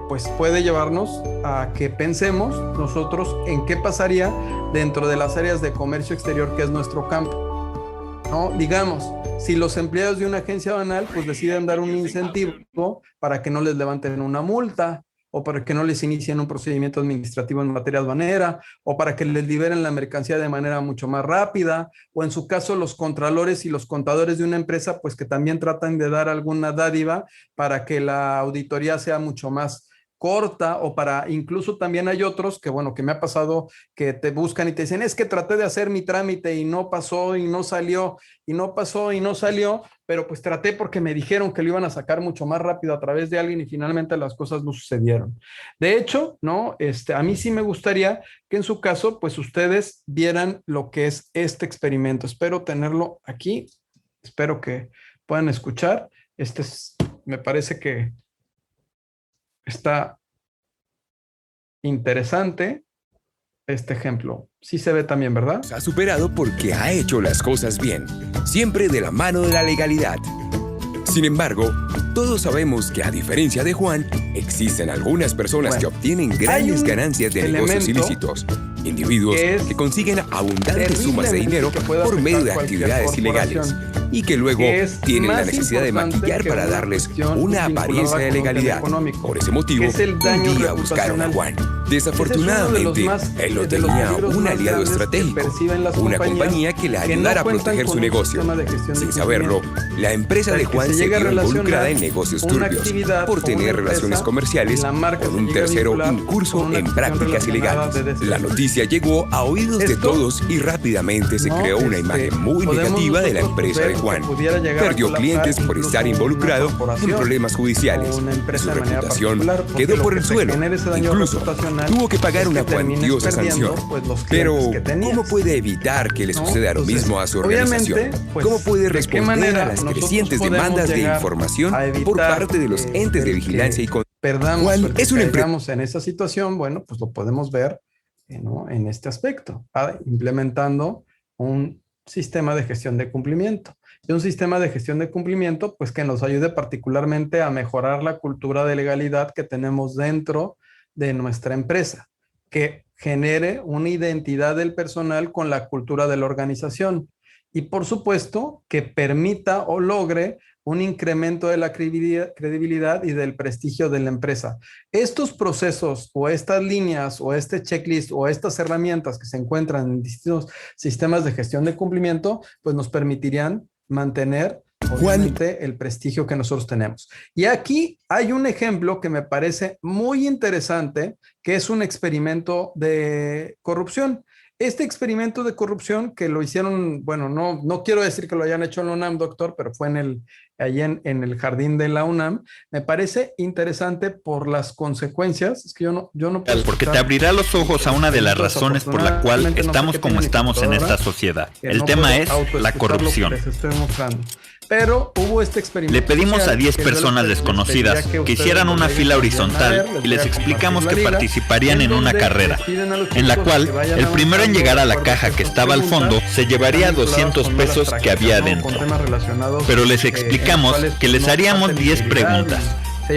Pues puede llevarnos a que pensemos nosotros en qué pasaría dentro de las áreas de comercio exterior, que es nuestro campo, ¿no? Digamos, si los empleados de una agencia aduanal pues deciden dar un incentivo para que no les levanten una multa, o para que no les inicien un procedimiento administrativo en materia aduanera, o para que les liberen la mercancía de manera mucho más rápida, o en su caso los contralores y los contadores de una empresa, pues que también tratan de dar alguna dádiva para que la auditoría sea mucho más corta, o para, incluso también hay otros que, bueno, que me ha pasado que te buscan y te dicen, es que traté de hacer mi trámite y no pasó y no salió, y no pasó y no salió, pero pues traté porque me dijeron que lo iban a sacar mucho más rápido a través de alguien y finalmente las cosas no sucedieron. De hecho, ¿no? A mí sí me gustaría que en su caso, pues ustedes vieran lo que es este experimento. Espero tenerlo aquí, espero que puedan escuchar. Me parece que está interesante este ejemplo. Sí se ve también, ¿verdad? Ha superado porque ha hecho las cosas bien, siempre de la mano de la legalidad. Sin embargo, todos sabemos que a diferencia de Juan, existen algunas personas que obtienen grandes ganancias de negocios ilícitos. Individuos que consiguen abundantes sumas de dinero por medio de actividades ilegales y que luego tienen la necesidad de maquillar para darles una apariencia de legalidad. Por ese motivo, un día buscaron a Juan. Desafortunadamente, él no tenía un aliado estratégico, una compañía que le ayudara a proteger su negocio. Sin saberlo, la empresa de Juan se vio involucrada en negocios turbios por tener relaciones comerciales con un tercero incurso en prácticas ilegales. La noticia llegó a oídos de todos y rápidamente se creó una imagen muy negativa de la empresa de Juan. Perdió clientes por estar involucrado en problemas judiciales. Su reputación quedó por el suelo. Incluso tuvo que pagar una cuantiosa sanción. Pero, ¿cómo puede evitar que le suceda lo mismo a su organización? ¿Cómo puede responder a las crecientes demandas de información por parte de los entes de vigilancia y control? Juan es un empresario en esa situación. Bueno, pues lo podemos ver, ¿no? En este aspecto, implementando un sistema de gestión de cumplimiento. Y un sistema de gestión de cumplimiento, pues que nos ayude particularmente a mejorar la cultura de legalidad que tenemos dentro de nuestra empresa, que genere una identidad del personal con la cultura de la organización y, por supuesto, que permita o logre un incremento de la credibilidad y del prestigio de la empresa. Estos procesos o estas líneas o este checklist o estas herramientas que se encuentran en distintos sistemas de gestión de cumplimiento, pues nos permitirían mantener obviamente el prestigio que nosotros tenemos. Y aquí hay un ejemplo que me parece muy interesante, que es un experimento de corrupción. Este experimento de corrupción que lo hicieron, bueno, no quiero decir que lo hayan hecho en la UNAM, doctor, pero fue allí en el jardín de la UNAM. Me parece interesante por las consecuencias. Es que yo no puedo. Porque te abrirá los ojos a una de las razones por la cual estamos como estamos en esta sociedad. El tema es la corrupción. Pero hubo este experimento. Le pedimos a 10 personas desconocidas que hicieran una fila horizontal y les explicamos que participarían en una carrera, en la cual el primero en llegar a la caja que estaba al fondo se llevaría 200 pesos que había adentro. Pero les explicamos que les haríamos 10 preguntas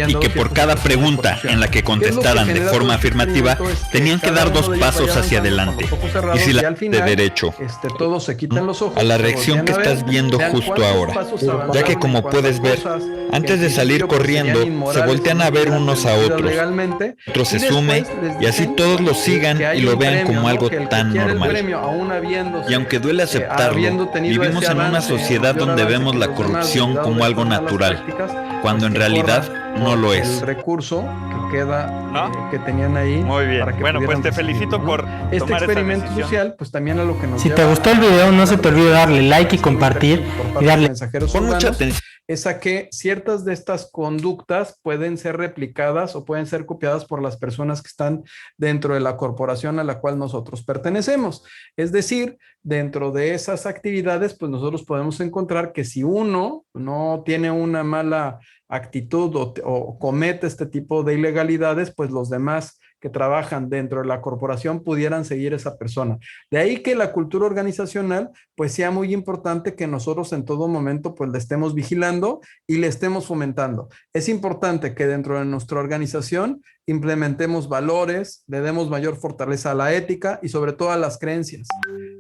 y que por cada pregunta en la que contestaran de forma afirmativa tenían que dar 2 pasos hacia adelante y si la de derecho a la reacción que estás viendo justo ahora, ya que como puedes ver, antes de salir corriendo se voltean a ver unos a otros, otro se sume y así todos lo sigan y lo vean como algo tan normal. Y aunque duele aceptarlo, vivimos en una sociedad donde vemos la corrupción como algo natural, cuando en realidad no lo es. El recurso que queda que tenían ahí. Muy bien. Para que bueno, pues te decidir, felicito, ¿no? por este tomar experimento esa decisión social, pues también a lo que nos Si lleva te gustó el video, no se te olvide darle like y compartir y darle mensajeros Pon mucha urbanos, atención. es a que ciertas de estas conductas pueden ser replicadas o pueden ser copiadas por las personas que están dentro de la corporación a la cual nosotros pertenecemos. Es decir, dentro de esas actividades, pues nosotros podemos encontrar que si uno no tiene una mala actitud o comete este tipo de ilegalidades, pues los demás que trabajan dentro de la corporación pudieran seguir esa persona. De ahí que la cultura organizacional pues sea muy importante que nosotros en todo momento pues le estemos vigilando y le estemos fomentando. Es importante que dentro de nuestra organización implementemos valores, le demos mayor fortaleza a la ética y sobre todo a las creencias.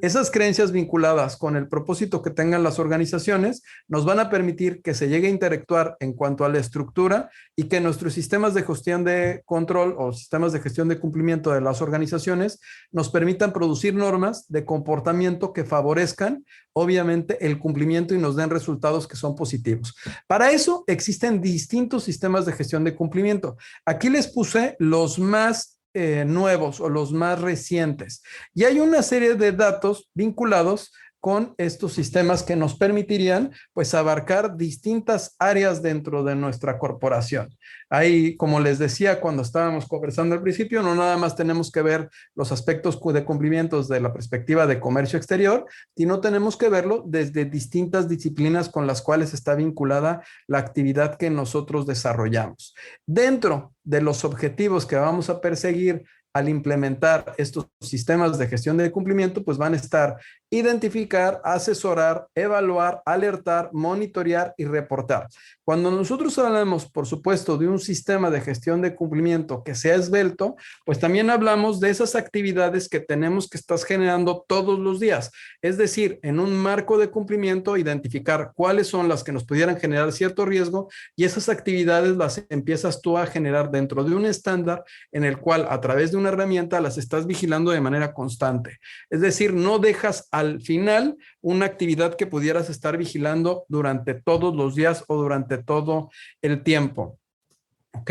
Esas creencias vinculadas con el propósito que tengan las organizaciones nos van a permitir que se llegue a interactuar en cuanto a la estructura y que nuestros sistemas de gestión de control o sistemas de gestión de cumplimiento de las organizaciones nos permitan producir normas de comportamiento que favorezcan obviamente el cumplimiento y nos den resultados que son positivos. Para eso existen distintos sistemas de gestión de cumplimiento. Aquí les puse los más nuevos o los más recientes. Y hay una serie de datos vinculados con estos sistemas que nos permitirían pues abarcar distintas áreas dentro de nuestra corporación. Ahí, como les decía cuando estábamos conversando al principio, no nada más tenemos que ver los aspectos de cumplimientos de la perspectiva de comercio exterior, sino tenemos que verlo desde distintas disciplinas con las cuales está vinculada la actividad que nosotros desarrollamos. Dentro de los objetivos que vamos a perseguir al implementar estos sistemas de gestión de cumplimiento, pues van a estar identificar, asesorar, evaluar, alertar, monitorear y reportar. Cuando nosotros hablamos, por supuesto, de un sistema de gestión de cumplimiento que sea esbelto, pues también hablamos de esas actividades que tenemos que estar generando todos los días. Es decir, en un marco de cumplimiento, identificar cuáles son las que nos pudieran generar cierto riesgo y esas actividades las empiezas tú a generar dentro de un estándar en el cual a través de una herramienta las estás vigilando de manera constante. Es decir, no dejas al final una actividad que pudieras estar vigilando durante todos los días o durante todo el tiempo. ¿Ok?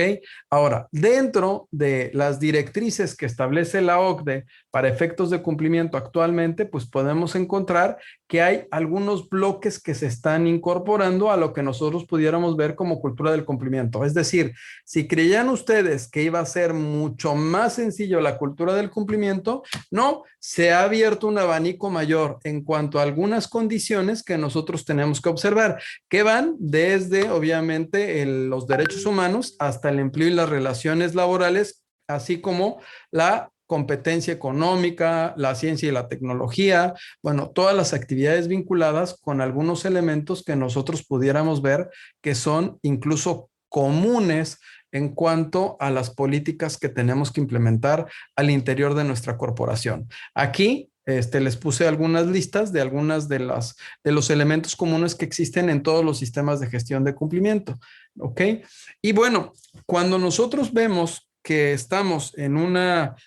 Ahora, dentro de las directrices que establece la OCDE para efectos de cumplimiento actualmente, pues podemos encontrar que hay algunos bloques que se están incorporando a lo que nosotros pudiéramos ver como cultura del cumplimiento. Es decir, si creían ustedes que iba a ser mucho más sencillo la cultura del cumplimiento, no, se ha abierto un abanico mayor en cuanto a algunas condiciones que nosotros tenemos que observar, que van desde, obviamente, los derechos humanos hasta el empleo y las relaciones laborales, así como la competencia económica, la ciencia y la tecnología, bueno, todas las actividades vinculadas con algunos elementos que nosotros pudiéramos ver que son incluso comunes en cuanto a las políticas que tenemos que implementar al interior de nuestra corporación. Aquí les puse algunas listas de algunas de los elementos comunes que existen en todos los sistemas de gestión de cumplimiento. ¿Ok? Y bueno, cuando nosotros vemos que estamos en un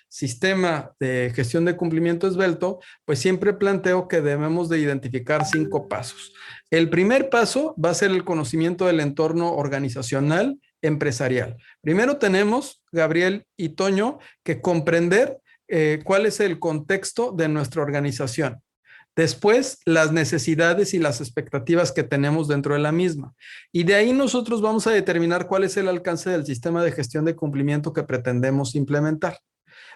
sistema de gestión de cumplimiento esbelto, pues siempre planteo que debemos de identificar 5 pasos. El primer paso va a ser el conocimiento del entorno organizacional empresarial. Primero tenemos, Gabriel y Toño, que comprender cuál es el contexto de nuestra organización. Después, las necesidades y las expectativas que tenemos dentro de la misma. Y de ahí nosotros vamos a determinar cuál es el alcance del sistema de gestión de cumplimiento que pretendemos implementar.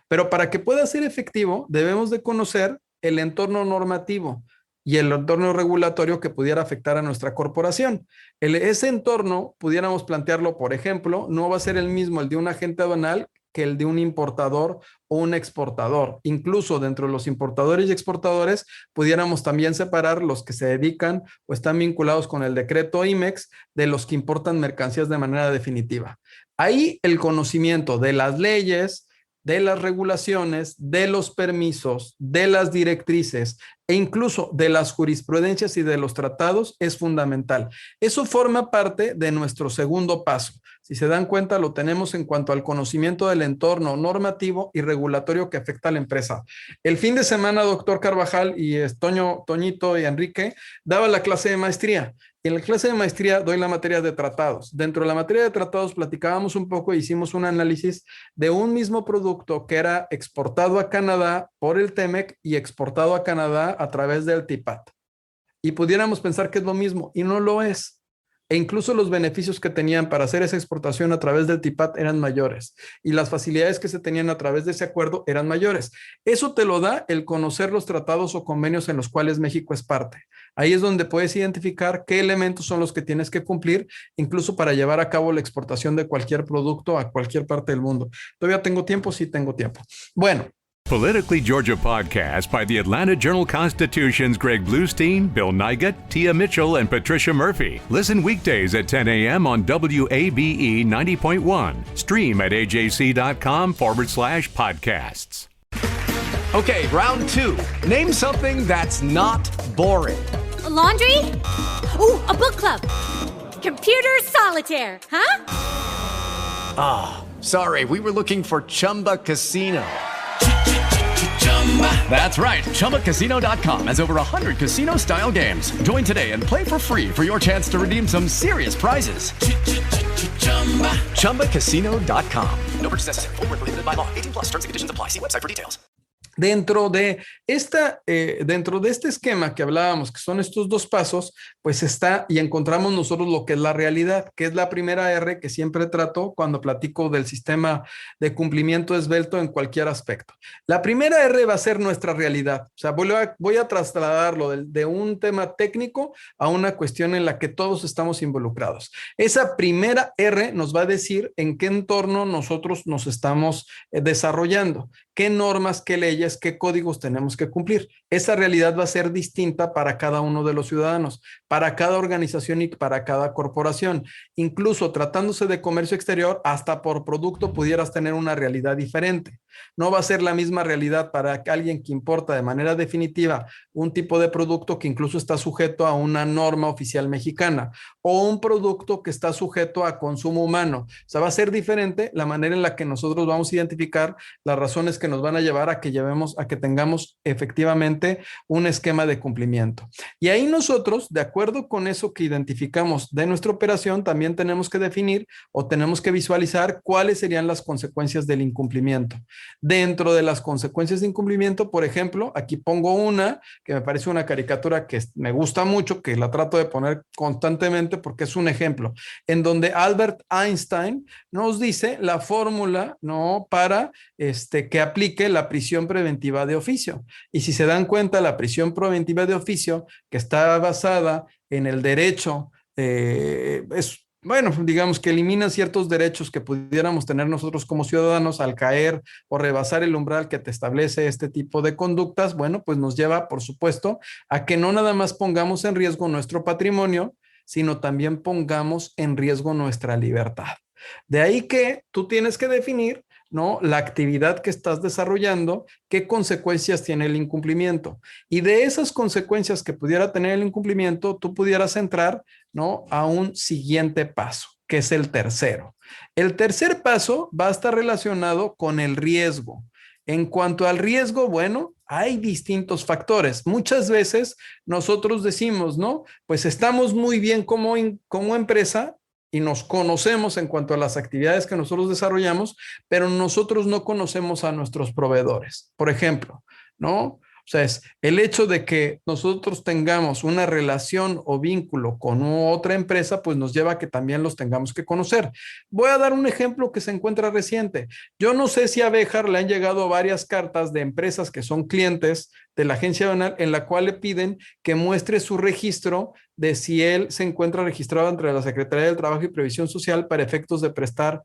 Pero para que pueda ser efectivo, debemos de conocer el entorno normativo y el entorno regulatorio que pudiera afectar a nuestra corporación. Ese entorno, pudiéramos plantearlo, por ejemplo, no va a ser el mismo el de un agente aduanal que el de un importador o un exportador. Incluso dentro de los importadores y exportadores, pudiéramos también separar los que se dedican o están vinculados con el decreto IMEX de los que importan mercancías de manera definitiva. Ahí el conocimiento de las leyes, de las regulaciones, de los permisos, de las directrices e incluso de las jurisprudencias y de los tratados es fundamental. Eso forma parte de nuestro segundo paso. Si se dan cuenta, lo tenemos en cuanto al conocimiento del entorno normativo y regulatorio que afecta a la empresa. El fin de semana, doctor Carvajal y Toñito y Enrique, daba la clase de maestría. Y en la clase de maestría doy la materia de tratados. Dentro de la materia de tratados platicábamos un poco e hicimos un análisis de un mismo producto que era exportado a Canadá por el TEMEC y exportado a Canadá a través del TIPAT. Y pudiéramos pensar que es lo mismo, y no lo es. E incluso los beneficios que tenían para hacer esa exportación a través del TIPAT eran mayores. Y las facilidades que se tenían a través de ese acuerdo eran mayores. Eso te lo da el conocer los tratados o convenios en los cuales México es parte. Ahí es donde puedes identificar qué elementos son los que tienes que cumplir, incluso para llevar a cabo la exportación de cualquier producto a cualquier parte del mundo. ¿Todavía tengo tiempo? Sí, tengo tiempo. Bueno. Politically Georgia podcast by the Atlanta Journal-Constitution's Greg Bluestein, Bill Nygut, Tia Mitchell, and Patricia Murphy. Listen weekdays at 10 a.m. on WABE 90.1. Stream at ajc.com/podcasts. Okay, round two. Name something that's not boring. A laundry? Ooh, a book club. Computer solitaire, huh? Ah, sorry, we were looking for Chumba Casino. That's right. ChumbaCasino.com has over 100 casino-style games. Join today and play for free for your chance to redeem some serious prizes. ChumbaCasino.com. No purchase necessary. Void where prohibited by law. 18+ terms and conditions apply. See website for details. Dentro de este esquema que hablábamos, que son estos dos pasos, pues está y encontramos nosotros lo que es la realidad, que es la primera R que siempre trato cuando platico del sistema de cumplimiento esbelto en cualquier aspecto. La primera R va a ser nuestra realidad. O sea, voy a trasladarlo de un tema técnico a una cuestión en la que todos estamos involucrados. Esa primera R nos va a decir en qué entorno nosotros nos estamos desarrollando, qué normas, qué leyes, qué códigos tenemos que cumplir. Esa realidad va a ser distinta para cada uno de los ciudadanos, para cada organización y para cada corporación. Incluso tratándose de comercio exterior, hasta por producto pudieras tener una realidad diferente. No va a ser la misma realidad para alguien que importa de manera definitiva un tipo de producto que incluso está sujeto a una norma oficial mexicana o un producto que está sujeto a consumo humano. O sea, va a ser diferente la manera en la que nosotros vamos a identificar las razones que nos van a llevar a que tengamos efectivamente un esquema de cumplimiento. Y ahí nosotros, de acuerdo con eso que identificamos de nuestra operación, también tenemos que definir o tenemos que visualizar cuáles serían las consecuencias del incumplimiento. Dentro de las consecuencias de incumplimiento, por ejemplo, aquí pongo una que me parece una caricatura que me gusta mucho, que la trato de poner constantemente porque es un ejemplo, en donde Albert Einstein nos dice la fórmula, ¿no?, para que aplique la prisión preventiva de oficio. Y si se dan cuenta, la prisión preventiva de oficio, que está basada en el derecho, digamos que elimina ciertos derechos que pudiéramos tener nosotros como ciudadanos al caer o rebasar el umbral que te establece este tipo de conductas. Bueno, pues nos lleva, por supuesto, a que no nada más pongamos en riesgo nuestro patrimonio, sino también pongamos en riesgo nuestra libertad. De ahí que tú tienes que definir, ¿no?, la actividad que estás desarrollando, qué consecuencias tiene el incumplimiento. Y de esas consecuencias que pudiera tener el incumplimiento, tú pudieras entrar, ¿no?, a un siguiente paso, que es el tercero. El tercer paso va a estar relacionado con el riesgo. En cuanto al riesgo, bueno, hay distintos factores. Muchas veces nosotros decimos, ¿no?, pues estamos muy bien como empresa, y nos conocemos en cuanto a las actividades que nosotros desarrollamos, pero nosotros no conocemos a nuestros proveedores. Por ejemplo, ¿no? O sea, es el hecho de que nosotros tengamos una relación o vínculo con otra empresa, pues nos lleva a que también los tengamos que conocer. Voy a dar un ejemplo que se encuentra reciente. Yo no sé si a Béjar le han llegado varias cartas de empresas que son clientes de la agencia aduanal en la cual le piden que muestre su registro de si él se encuentra registrado entre la Secretaría del Trabajo y Previsión Social para efectos de prestar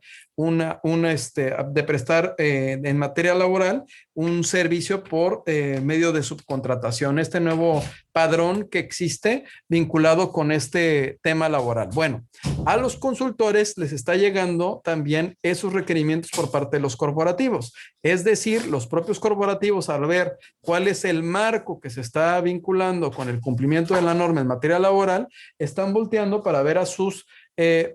en materia laboral un servicio por medio de subcontratación, este nuevo padrón que existe vinculado con este tema laboral. Bueno, a los consultores les está llegando también esos requerimientos por parte de los corporativos. Es decir, los propios corporativos, al ver cuál es el marco que se está vinculando con el cumplimiento de la norma en materia laboral, están volteando para ver a sus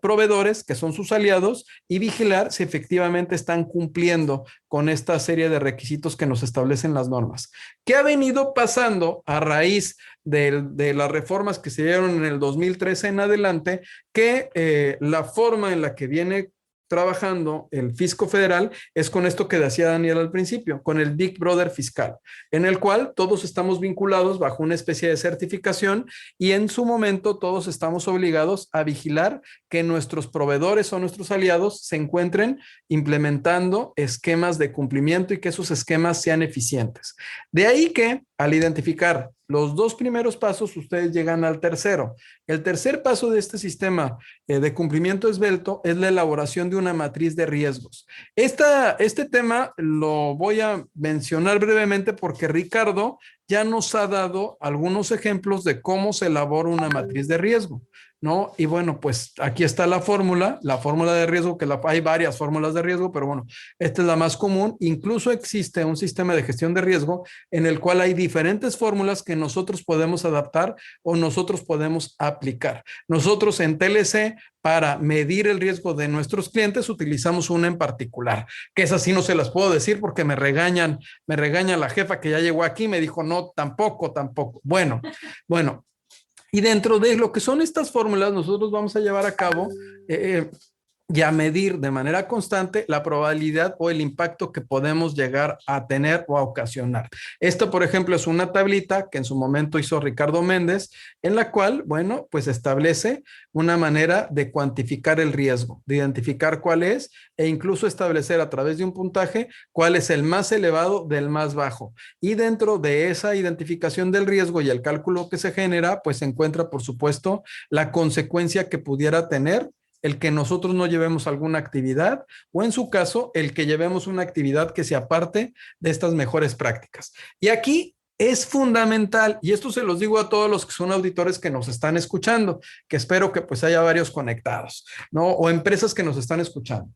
proveedores que son sus aliados y vigilar si efectivamente están cumpliendo con esta serie de requisitos que nos establecen las normas. ¿Qué ha venido pasando a raíz de las reformas que se dieron en el 2013 en adelante? Que la forma en la que viene trabajando el fisco federal es con esto que decía Daniel al principio, con el Big Brother fiscal, en el cual todos estamos vinculados bajo una especie de certificación y en su momento todos estamos obligados a vigilar que nuestros proveedores o nuestros aliados se encuentren implementando esquemas de cumplimiento y que esos esquemas sean eficientes. De ahí que al identificar los 2 primeros pasos, ustedes llegan al tercero. El tercer paso de este sistema de cumplimiento esbelto es la elaboración de una matriz de riesgos. Este tema lo voy a mencionar brevemente porque Ricardo ya nos ha dado algunos ejemplos de cómo se elabora una matriz de riesgo, ¿no? Y bueno, pues aquí está la fórmula de riesgo, que hay varias fórmulas de riesgo, pero bueno, esta es la más común. Incluso existe un sistema de gestión de riesgo en el cual hay diferentes fórmulas que nosotros podemos adaptar o nosotros podemos aplicar. Nosotros en TLC, para medir el riesgo de nuestros clientes, utilizamos una en particular, que esa sí no se las puedo decir porque me regaña la jefa que ya llegó aquí y me dijo, no, tampoco. Bueno. Y dentro de lo que son estas fórmulas, nosotros vamos a llevar a cabo y a medir de manera constante la probabilidad o el impacto que podemos llegar a tener o a ocasionar. Esto, por ejemplo, es una tablita que en su momento hizo Ricardo Méndez, en la cual, bueno, pues establece una manera de cuantificar el riesgo, de identificar cuál es e incluso establecer a través de un puntaje cuál es el más elevado del más bajo. Y dentro de esa identificación del riesgo y el cálculo que se genera, pues se encuentra, por supuesto, la consecuencia que pudiera tener el que nosotros no llevemos alguna actividad o en su caso, el que llevemos una actividad que se aparte de estas mejores prácticas. Y aquí es fundamental, y esto se los digo a todos los que son auditores que nos están escuchando, que espero que pues haya varios conectados, ¿no? O empresas que nos están escuchando.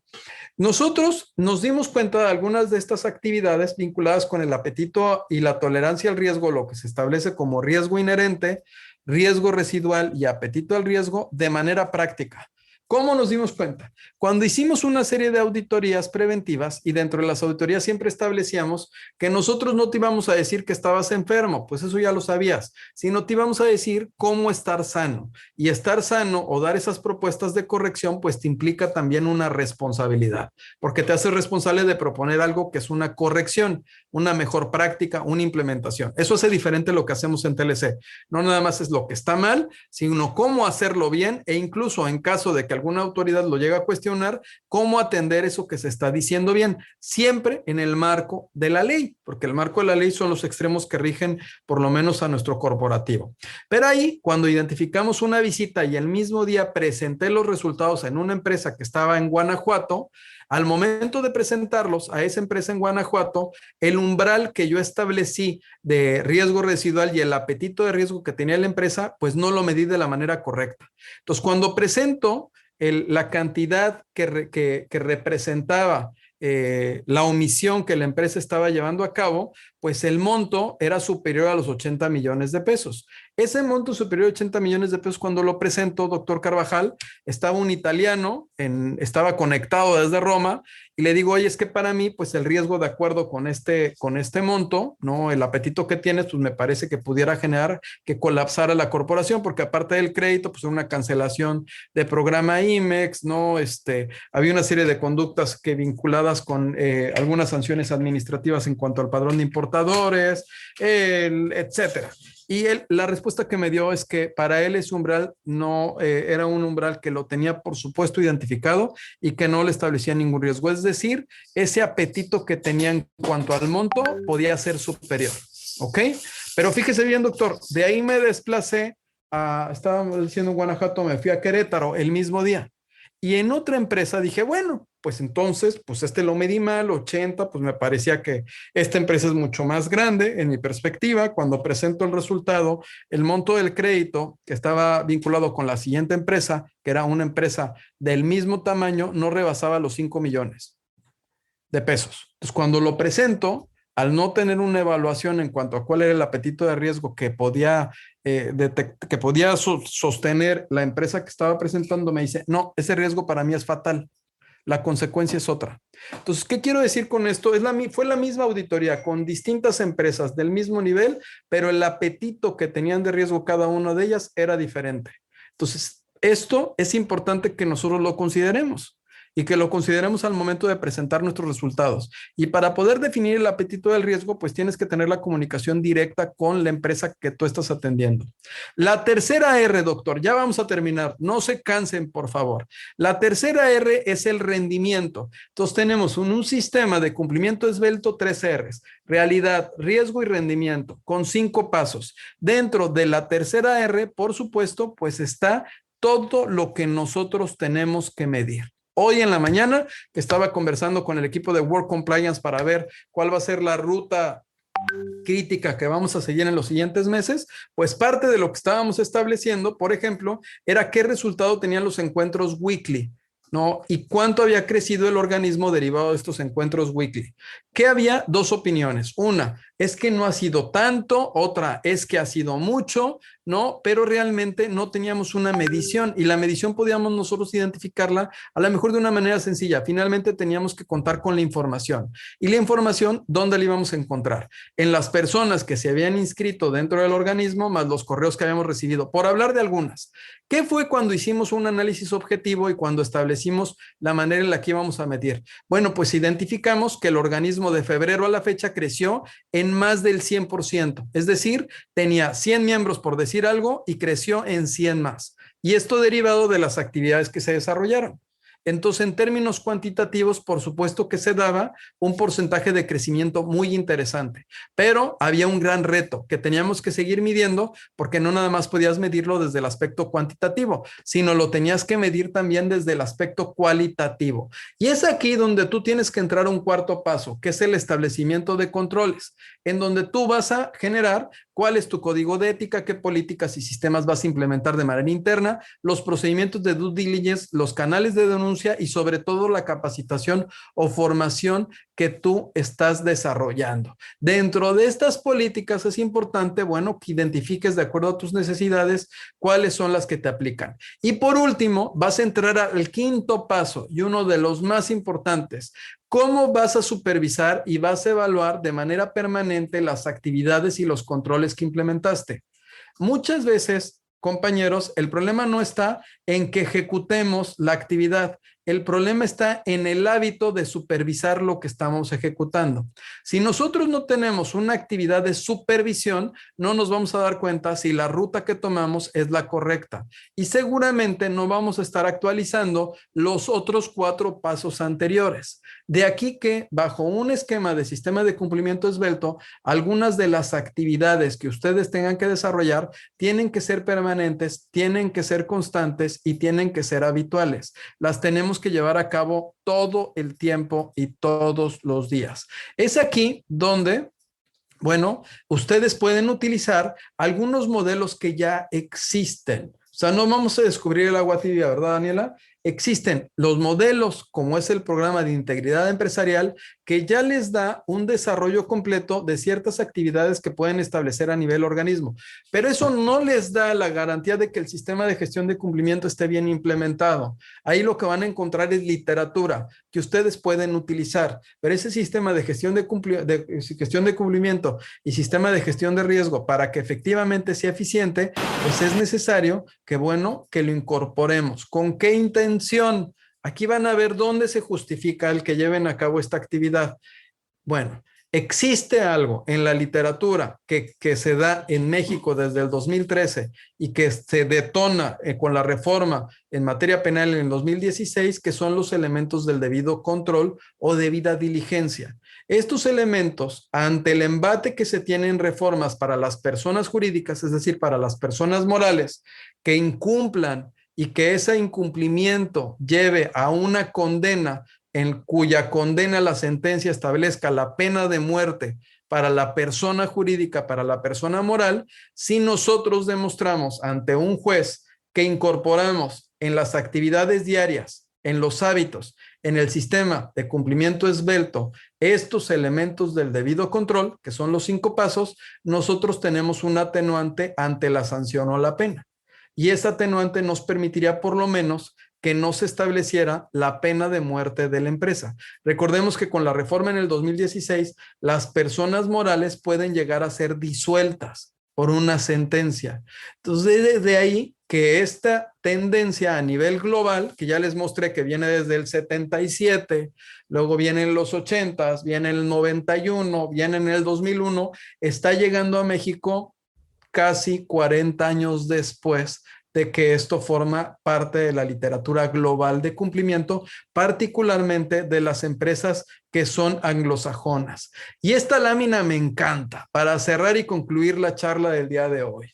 Nosotros nos dimos cuenta de algunas de estas actividades vinculadas con el apetito y la tolerancia al riesgo, lo que se establece como riesgo inherente, riesgo residual y apetito al riesgo de manera práctica. ¿Cómo nos dimos cuenta? Cuando hicimos una serie de auditorías preventivas y dentro de las auditorías siempre establecíamos que nosotros no te íbamos a decir que estabas enfermo, pues eso ya lo sabías, sino te íbamos a decir cómo estar sano. Y estar sano o dar esas propuestas de corrección, pues te implica también una responsabilidad, porque te hace responsable de proponer algo que es una corrección, una mejor práctica, una implementación. Eso hace diferente lo que hacemos en TLC. No nada más es lo que está mal, sino cómo hacerlo bien e incluso en caso de que alguna autoridad lo llega a cuestionar, cómo atender eso que se está diciendo bien, siempre en el marco de la ley, porque el marco de la ley son los extremos que rigen por lo menos a nuestro corporativo. Pero ahí, cuando identificamos una visita y el mismo día presenté los resultados en una empresa que estaba en Guanajuato, al momento de presentarlos a esa empresa en Guanajuato, el umbral que yo establecí de riesgo residual y el apetito de riesgo que tenía la empresa, pues no lo medí de la manera correcta. Entonces, cuando presento la cantidad que representaba la omisión que la empresa estaba llevando a cabo, pues el monto era superior a los 80 millones de pesos. Ese monto superior a 80 millones de pesos, cuando lo presentó, doctor Carvajal, estaba un italiano, estaba conectado desde Roma, y le digo, oye, es que para mí, pues el riesgo de acuerdo con este monto, ¿no? El apetito que tienes, pues me parece que pudiera generar que colapsara la corporación, porque aparte del crédito, pues una cancelación de programa IMEX, ¿no? Había una serie de conductas que vinculadas con algunas sanciones administrativas en cuanto al padrón de importadores, etcétera. Y la respuesta que me dio es que para él ese umbral no era un umbral que lo tenía, por supuesto, identificado y que no le establecía ningún riesgo. Es decir, ese apetito que tenía en cuanto al monto podía ser superior. ¿Ok? Pero fíjese bien, doctor, de ahí me desplacé estábamos diciendo en Guanajuato, me fui a Querétaro el mismo día. Y en otra empresa dije, bueno, pues entonces, pues lo medí mal, 80, pues me parecía que esta empresa es mucho más grande en mi perspectiva. Cuando presento el resultado, el monto del crédito que estaba vinculado con la siguiente empresa, que era una empresa del mismo tamaño, no rebasaba los 5 millones de pesos. Entonces, cuando lo presento, al no tener una evaluación en cuanto a cuál era el apetito de riesgo que podía, sostener la empresa que estaba presentando, me dice, no, ese riesgo para mí es fatal. La consecuencia es otra. Entonces, ¿qué quiero decir con esto? Fue la misma auditoría con distintas empresas del mismo nivel, pero el apetito que tenían de riesgo cada una de ellas era diferente. Entonces, esto es importante que nosotros lo consideremos y que lo consideremos al momento de presentar nuestros resultados. Y para poder definir el apetito del riesgo, pues tienes que tener la comunicación directa con la empresa que tú estás atendiendo. La tercera R, doctor, ya vamos a terminar. No se cansen, por favor. La tercera R es el rendimiento. Entonces tenemos un sistema de cumplimiento esbelto, 3 Rs: realidad, riesgo y rendimiento, con 5 pasos. Dentro de la tercera R, por supuesto, pues está todo lo que nosotros tenemos que medir. Hoy en la mañana, que estaba conversando con el equipo de Work Compliance para ver cuál va a ser la ruta crítica que vamos a seguir en los siguientes meses, pues parte de lo que estábamos estableciendo, por ejemplo, era qué resultado tenían los encuentros weekly, ¿no? Y cuánto había crecido el organismo derivado de estos encuentros weekly. Que había 2 opiniones. Una es que no ha sido tanto, otra es que ha sido mucho, ¿no? Pero realmente no teníamos una medición, y la medición podíamos nosotros identificarla a lo mejor de una manera sencilla. Finalmente teníamos que contar con la información. Y la información, ¿dónde la íbamos a encontrar? En las personas que se habían inscrito dentro del organismo, más los correos que habíamos recibido, por hablar de algunas. ¿Qué fue cuando hicimos un análisis objetivo y cuando establecimos la manera en la que íbamos a medir? Bueno, pues identificamos que el organismo de febrero a la fecha creció en más del 100%. Es decir, tenía 100 miembros, por decir algo, y creció en 100 más. Y esto derivado de las actividades que se desarrollaron. Entonces, en términos cuantitativos, por supuesto que se daba un porcentaje de crecimiento muy interesante, pero había un gran reto que teníamos que seguir midiendo, porque no nada más podías medirlo desde el aspecto cuantitativo, sino lo tenías que medir también desde el aspecto cualitativo. Y es aquí donde tú tienes que entrar a un cuarto paso, que es el establecimiento de controles, en donde tú vas a generar cuál es tu código de ética, qué políticas y sistemas vas a implementar de manera interna, los procedimientos de due diligence, los canales de denuncia y sobre todo la capacitación o formación que tú estás desarrollando. Dentro de estas políticas es importante, bueno, que identifiques de acuerdo a tus necesidades cuáles son las que te aplican. Y por último, vas a entrar al quinto paso y uno de los más importantes. ¿Cómo vas a supervisar y vas a evaluar de manera permanente las actividades y los controles que implementaste? Muchas veces, compañeros, el problema no está en que ejecutemos la actividad. El problema está en el hábito de supervisar lo que estamos ejecutando. Si nosotros no tenemos una actividad de supervisión, no nos vamos a dar cuenta si la ruta que tomamos es la correcta. Y seguramente no vamos a estar actualizando los otros 4 pasos anteriores. De aquí que, bajo un esquema de sistema de cumplimiento esbelto, algunas de las actividades que ustedes tengan que desarrollar tienen que ser permanentes, tienen que ser constantes y tienen que ser habituales. Las tenemos que llevar a cabo todo el tiempo y todos los días. Es aquí donde, bueno, ustedes pueden utilizar algunos modelos que ya existen. O sea, no vamos a descubrir el agua tibia, ¿verdad, Daniela? Existen los modelos, como es el programa de integridad empresarial, que ya les da un desarrollo completo de ciertas actividades que pueden establecer a nivel organismo. Pero eso no les da la garantía de que el sistema de gestión de cumplimiento esté bien implementado. Ahí lo que van a encontrar es literatura que ustedes pueden utilizar. Pero ese sistema de gestión de cumplimiento y sistema de gestión de riesgo, para que efectivamente sea eficiente, pues es necesario que, bueno, que lo incorporemos. ¿Con qué intención? Aquí van a ver dónde se justifica el que lleven a cabo esta actividad. Bueno, existe algo en la literatura que se da en México desde el 2013 y que se detona con la reforma en materia penal en el 2016, que son los elementos del debido control o debida diligencia. Estos elementos, ante el embate que se tiene en reformas para las personas jurídicas, es decir, para las personas morales que incumplan y que ese incumplimiento lleve a una condena en cuya condena la sentencia establezca la pena de muerte para la persona jurídica, para la persona moral, si nosotros demostramos ante un juez que incorporamos en las actividades diarias, en los hábitos, en el sistema de cumplimiento esbelto estos elementos del debido control, que son los 5 pasos, nosotros tenemos un atenuante ante la sanción o la pena. Y ese atenuante nos permitiría por lo menos que no se estableciera la pena de muerte de la empresa. Recordemos que con la reforma en el 2016, las personas morales pueden llegar a ser disueltas por una sentencia. Entonces, desde ahí que esta tendencia a nivel global, que ya les mostré que viene desde el 77, luego vienen los 80, viene el 91, viene en el 2001, está llegando a México casi 40 años después de que esto forma parte de la literatura global de cumplimiento, particularmente de las empresas que son anglosajonas. Y esta lámina me encanta para cerrar y concluir la charla del día de hoy.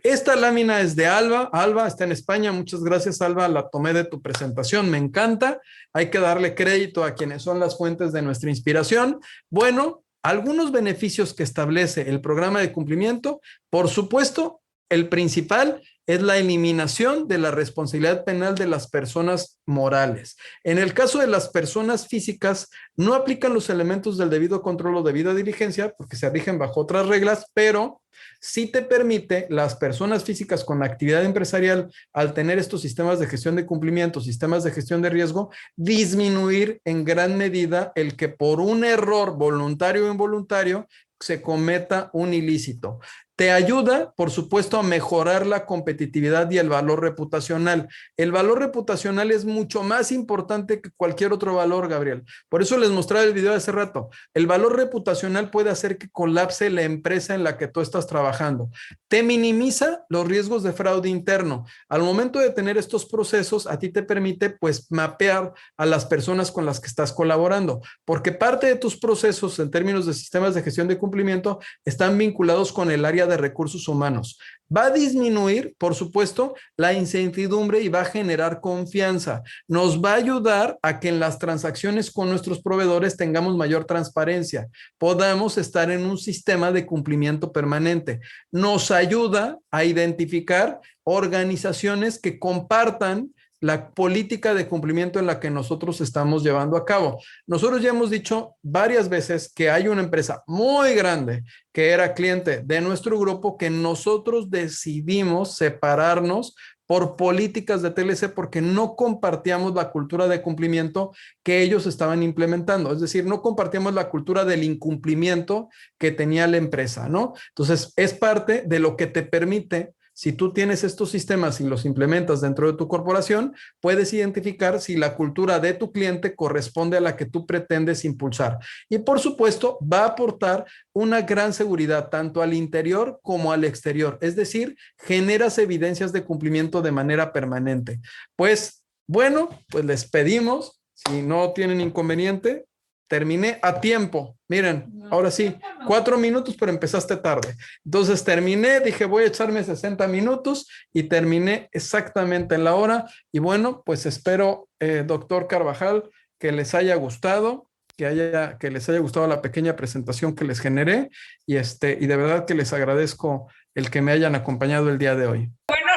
Esta lámina es de Alba. Alba está en España. Muchas gracias, Alba. La tomé de tu presentación. Me encanta. Hay que darle crédito a quienes son las fuentes de nuestra inspiración. Bueno, algunos beneficios que establece el programa de cumplimiento. Por supuesto, el principal es la eliminación de la responsabilidad penal de las personas morales. En el caso de las personas físicas, no aplican los elementos del debido control o debida diligencia porque se rigen bajo otras reglas, pero sí te permite las personas físicas con actividad empresarial, al tener estos sistemas de gestión de cumplimiento, sistemas de gestión de riesgo, disminuir en gran medida el que por un error voluntario o involuntario se cometa un ilícito. Te ayuda, por supuesto, a mejorar la competitividad y el valor reputacional. El valor reputacional es mucho más importante que cualquier otro valor, Gabriel. Por eso les mostraba el video de hace rato. El valor reputacional puede hacer que colapse la empresa en la que tú estás trabajando. Te minimiza los riesgos de fraude interno. Al momento de tener estos procesos, a ti te permite, pues, mapear a las personas con las que estás colaborando, porque parte de tus procesos en términos de sistemas de gestión de cumplimiento están vinculados con el área de recursos humanos. Va a disminuir, por supuesto, la incertidumbre y va a generar confianza. Nos va a ayudar a que en las transacciones con nuestros proveedores tengamos mayor transparencia, podamos estar en un sistema de cumplimiento permanente. Nos ayuda a identificar organizaciones que compartan la política de cumplimiento en la que nosotros estamos llevando a cabo. Nosotros ya hemos dicho varias veces que hay una empresa muy grande que era cliente de nuestro grupo que nosotros decidimos separarnos por políticas de TLC porque no compartíamos la cultura de cumplimiento que ellos estaban implementando. Es decir, no compartíamos la cultura del incumplimiento que tenía la empresa, ¿no? Entonces, es parte de lo que te permite. Si tú tienes estos sistemas y los implementas dentro de tu corporación, puedes identificar si la cultura de tu cliente corresponde a la que tú pretendes impulsar. Y por supuesto, va a aportar una gran seguridad tanto al interior como al exterior. Es decir, generas evidencias de cumplimiento de manera permanente. Pues, bueno, pues les pedimos, si no tienen inconveniente, terminé a tiempo. Miren, ahora sí, 4 minutos, pero empezaste tarde. Entonces terminé, dije voy a echarme 60 minutos y terminé exactamente en la hora. Y bueno, pues espero, doctor Carvajal, que les haya gustado, que les haya gustado la pequeña presentación que les generé y de verdad que les agradezco el que me hayan acompañado el día de hoy. Bueno,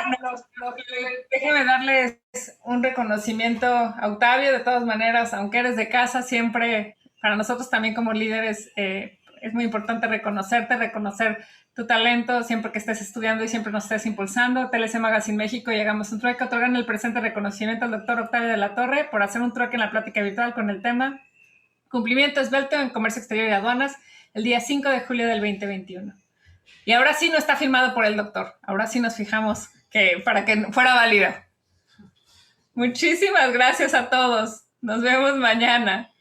déjeme darles un reconocimiento a Octavio, de todas maneras, aunque eres de casa, siempre para nosotros también como líderes es muy importante reconocerte, reconocer tu talento siempre que estés estudiando y siempre nos estés impulsando. TLC Magazine México y Hagamos un Trueque otorgan el presente reconocimiento al doctor Octavio de la Torre por hacer un trueque en la plática virtual con el tema Cumplimiento esbelto en Comercio Exterior y Aduanas el día 5 de julio del 2021. Y ahora sí no está filmado por el doctor, ahora sí nos fijamos para que fuera válido. Muchísimas gracias a todos. Nos vemos mañana.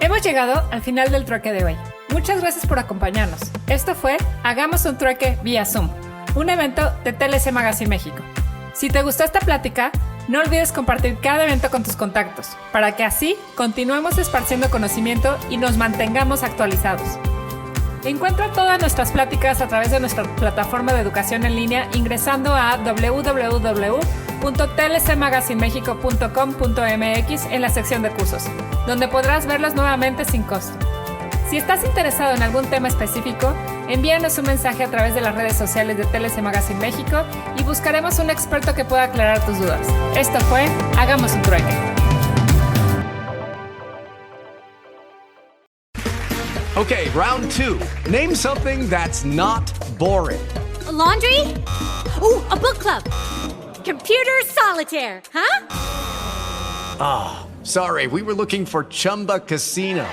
Hemos llegado al final del trueque de hoy. Muchas gracias por acompañarnos. Esto fue Hagamos un Trueque vía Zoom, un evento de TLC Magazine México. Si te gustó esta plática, no olvides compartir cada evento con tus contactos, para que así continuemos esparciendo conocimiento y nos mantengamos actualizados. Encuentra todas nuestras pláticas a través de nuestra plataforma de educación en línea ingresando a www.tlcmagazinemexico.com.mx en la sección de cursos, donde podrás verlas nuevamente sin costo. Si estás interesado en algún tema específico, Envíanos un mensaje a través de las redes sociales de TLC Magazine México y buscaremos un experto que pueda aclarar tus dudas. Esto fue Hagamos un Trueque. Okay, round 2. Name something that's not boring. A laundry? Ooh, a book club. Computer solitaire, huh? Ah, sorry, we were looking for Chumba Casino.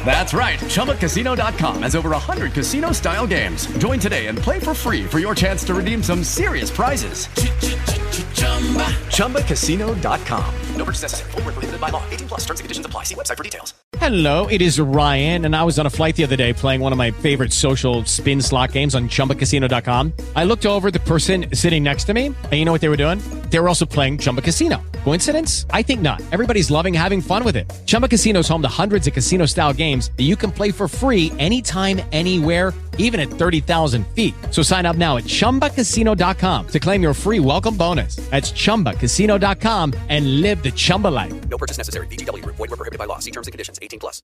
That's right. ChumbaCasino.com has over 100 casino-style games. Join today and play for free for your chance to redeem some serious prizes. ChumbaCasino.com. No purchase necessary. Void where prohibited by law. 18+ terms and conditions apply. See website for details. Hello, it is Ryan, and I was on a flight the other day playing one of my favorite social spin slot games on ChumbaCasino.com. I looked over at the person sitting next to me, and you know what they were doing? They were also playing Chumba Casino. Coincidence? I think not. Everybody's loving having fun with it. Chumba Casino is home to hundreds of casino-style games that you can play for free anytime, anywhere, even at 30,000 feet. So sign up now at ChumbaCasino.com to claim your free welcome bonus. That's ChumbaCasino.com and live the Chumba life. No purchase necessary. VGW. Void where prohibited by law. See terms and conditions. 18+.